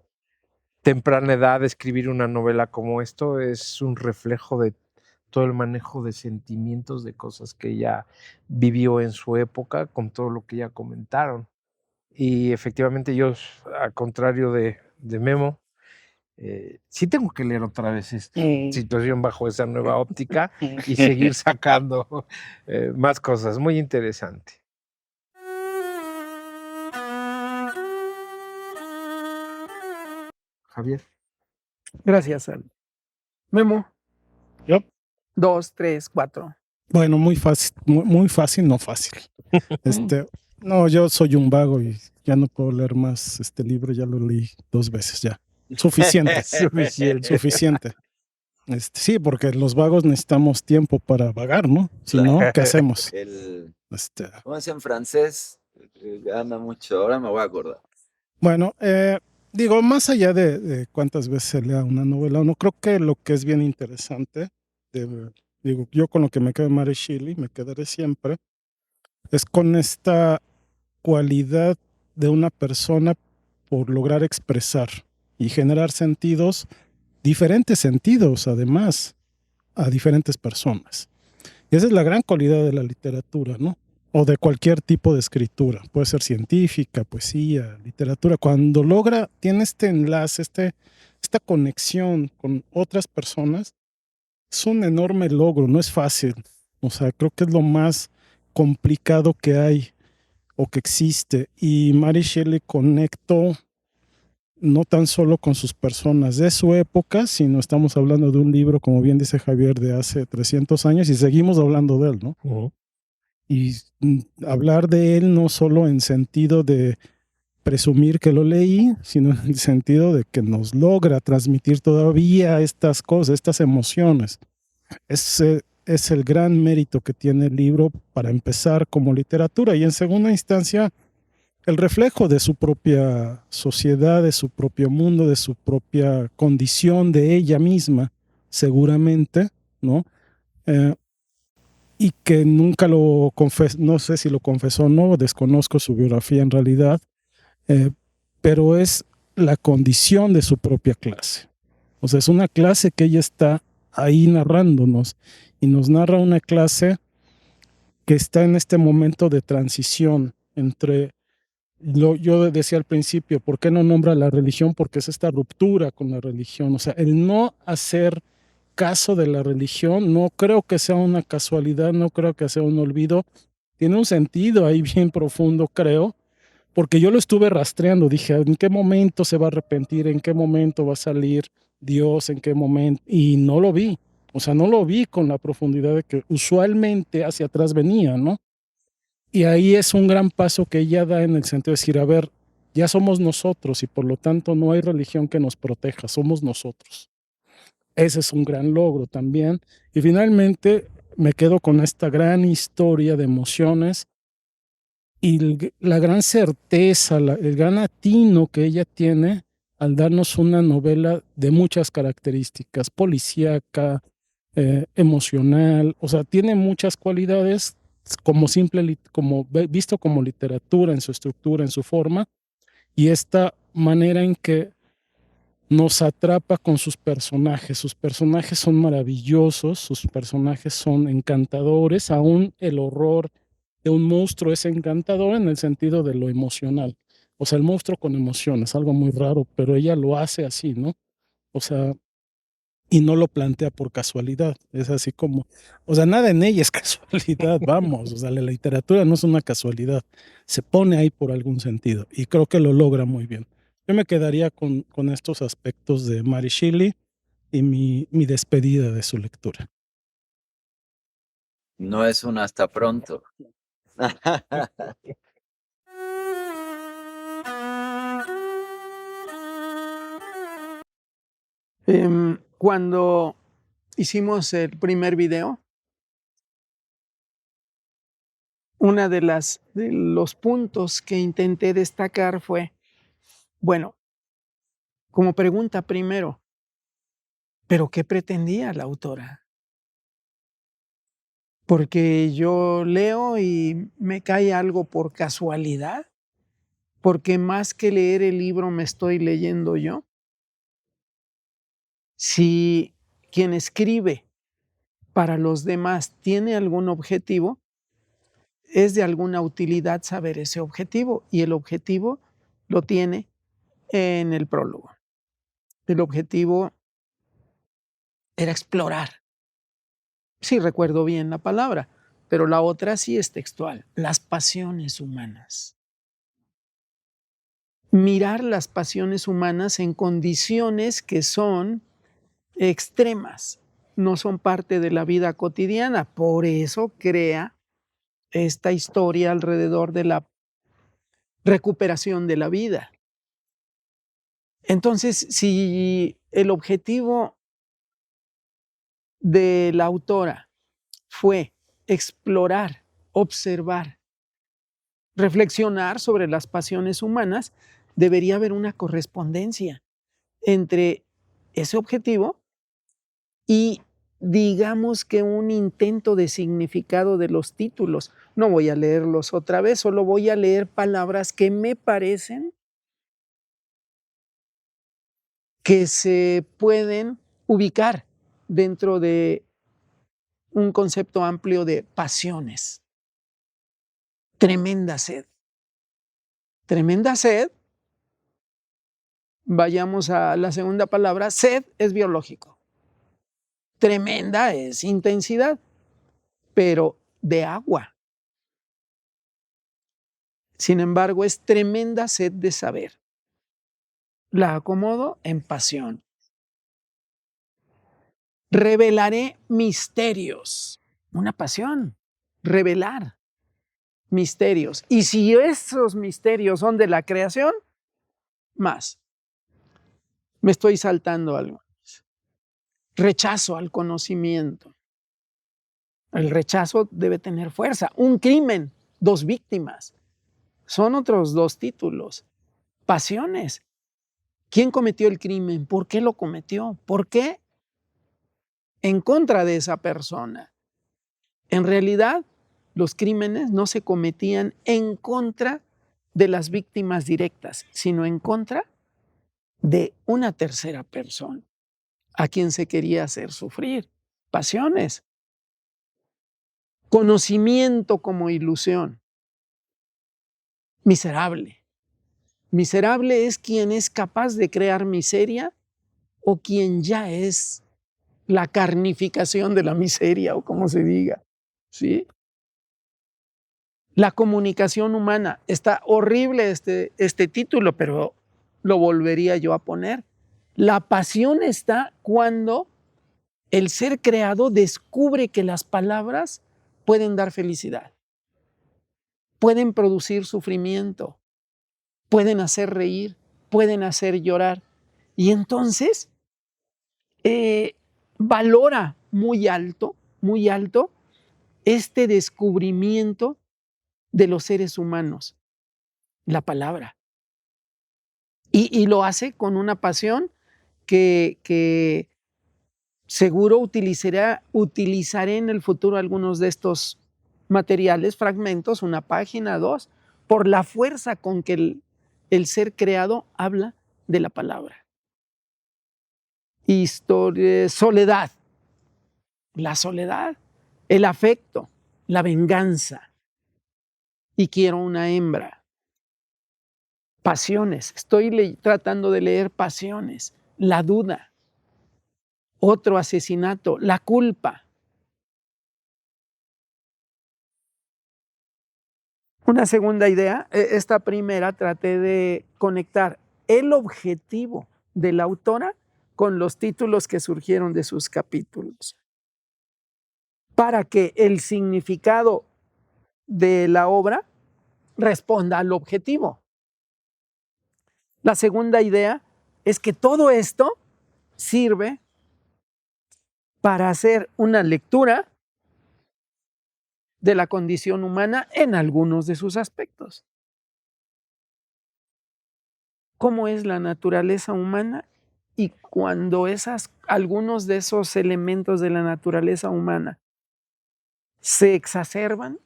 temprana edad, escribir una novela como esto es un reflejo de todo el manejo de sentimientos, de cosas que ella vivió en su época, con todo lo que ya comentaron. Y efectivamente yo, al contrario de Memo, sí tengo que leer otra vez esta situación bajo esa nueva óptica y seguir sacando más cosas. Muy interesante. Javier. Gracias, Al. Memo, Yo, 2, 3, 4. bueno, muy fácil, muy fácil, no fácil. No, yo soy un vago y ya no puedo leer más este libro, ya lo leí 2 veces ya. Suficiente, suficiente. Sí, porque los vagos necesitamos tiempo para vagar, ¿no? Si no, ¿qué hacemos? ¿Cómo es en francés? Anda mucho, ahora me voy a acordar. Bueno, digo, más allá de cuántas veces se lea una novela o no, creo que lo que es bien interesante, digo, yo con lo que me quedo de Mary Shelley, me quedaré siempre, es con esta cualidad de una persona por lograr expresar y generar sentidos, diferentes sentidos además, a diferentes personas. Y esa es la gran cualidad de la literatura, ¿no? O de cualquier tipo de escritura. Puede ser científica, poesía, literatura. Cuando tiene este enlace, esta conexión con otras personas, es un enorme logro, no es fácil. O sea, creo que es lo más complicado que hay o que existe. Y Mary Shelley conectó no tan solo con sus personas de su época, sino estamos hablando de un libro, como bien dice Javier, de hace 300 años y seguimos hablando de él, ¿no? Uh-huh. Y hablar de él no solo en sentido de presumir que lo leí, sino en el sentido de que nos logra transmitir todavía estas cosas, estas emociones. Ese es el gran mérito que tiene el libro para empezar como literatura y en segunda instancia el reflejo de su propia sociedad, de su propio mundo, de su propia condición, de ella misma, seguramente, ¿no? Y que nunca lo confesó, no sé si lo confesó o no, desconozco su biografía en realidad, pero es la condición de su propia clase. O sea, es una clase que ella está ahí narrándonos y nos narra una clase que está en este momento de transición entre yo decía al principio, ¿por qué no nombra la religión? Porque es esta ruptura con la religión. O sea, el no hacer caso de la religión no creo que sea una casualidad, no creo que sea un olvido. Tiene un sentido ahí bien profundo, creo, porque yo lo estuve rastreando. Dije, ¿en qué momento se va a arrepentir? ¿En qué momento va a salir Dios? ¿En qué momento? Y no lo vi. O sea, no lo vi con la profundidad de que usualmente hacia atrás venía, ¿no? Y ahí es un gran paso que ella da en el sentido de decir, a ver, ya somos nosotros y por lo tanto no hay religión que nos proteja, somos nosotros. Ese es un gran logro también. Y finalmente me quedo con esta gran historia de emociones y la gran certeza, el gran atino que ella tiene al darnos una novela de muchas características, policíaca, emocional, o sea, tiene muchas cualidades como visto como literatura en su estructura, en su forma, y esta manera en que nos atrapa con sus personajes. Sus personajes son maravillosos, sus personajes son encantadores, aún el horror de un monstruo es encantador en el sentido de lo emocional. O sea, el monstruo con emociones, algo muy raro, pero ella lo hace así, ¿no? O sea, y no lo plantea por casualidad. Es así como, o sea, nada en ella es casualidad, vamos. O sea, la literatura no es una casualidad. Se pone ahí por algún sentido y creo que lo logra muy bien. Yo me quedaría con estos aspectos de Mary Shelley y mi despedida de su lectura. No es un hasta pronto. Cuando hicimos el primer video, una de los puntos que intenté destacar fue, bueno, como pregunta primero, ¿pero qué pretendía la autora? Porque yo leo y me cae algo por casualidad, porque más que leer el libro me estoy leyendo yo. Si quien escribe para los demás tiene algún objetivo, es de alguna utilidad saber ese objetivo, y el objetivo lo tiene en el prólogo. El objetivo era explorar. Sí recuerdo bien la palabra, pero la otra sí es textual, las pasiones humanas. Mirar las pasiones humanas en condiciones que son extremas, no son parte de la vida cotidiana. Por eso crea esta historia alrededor de la recuperación de la vida. Entonces, si el objetivo de la autora fue explorar, observar, reflexionar sobre las pasiones humanas, debería haber una correspondencia entre ese objetivo y, digamos, que un intento de significado de los títulos. No voy a leerlos otra vez, solo voy a leer palabras que me parecen que se pueden ubicar dentro de un concepto amplio de pasiones. Tremenda sed. Tremenda sed. Vayamos a la segunda palabra. Sed es biológico. Tremenda es intensidad, pero de agua. Sin embargo, es tremenda sed de saber. La acomodo en pasión. Revelaré misterios. Una pasión. Revelar misterios. Y si esos misterios son de la creación, más. Me estoy saltando algo. Rechazo al conocimiento. El rechazo debe tener fuerza. Un crimen, 2 víctimas. Son otros 2 títulos. Pasiones. ¿Quién cometió el crimen? ¿Por qué lo cometió? ¿Por qué en contra de esa persona? En realidad, los crímenes no se cometían en contra de las víctimas directas, sino en contra de una tercera persona a quien se quería hacer sufrir. Pasiones. Conocimiento como ilusión. Miserable. Miserable es quien es capaz de crear miseria o quien ya es la carnificación de la miseria, o como se diga. ¿Sí? La comunicación humana. Está horrible este título, pero lo volvería yo a poner. La pasión está cuando el ser creado descubre que las palabras pueden dar felicidad, pueden producir sufrimiento, pueden hacer reír, pueden hacer llorar. Y entonces valora muy alto este descubrimiento de los seres humanos, la palabra. Y lo hace con una pasión que seguro utilizaré en el futuro algunos de estos materiales, fragmentos, una página, 2, por la fuerza con que el ser creado habla de la palabra. Soledad, la soledad, el afecto, la venganza. Y quiero una hembra. Pasiones, estoy tratando de leer pasiones, la duda, otro asesinato, la culpa. Una segunda idea, esta primera traté de conectar el objetivo de la autora con los títulos que surgieron de sus capítulos, para que el significado de la obra responda al objetivo. La segunda idea es que todo esto sirve para hacer una lectura de la condición humana en algunos de sus aspectos. ¿Cómo es la naturaleza humana? Y cuando algunos de esos elementos de la naturaleza humana se exacerban,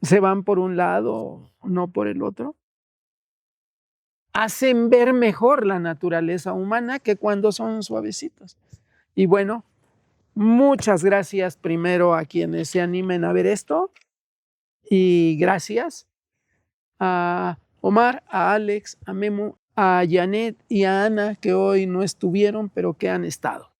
se van por un lado, no por el otro, hacen ver mejor la naturaleza humana que cuando son suavecitos. Y bueno, muchas gracias primero a quienes se animen a ver esto, y gracias a Omar, a Alex, a Memo, a Janet y a Ana, que hoy no estuvieron, pero que han estado.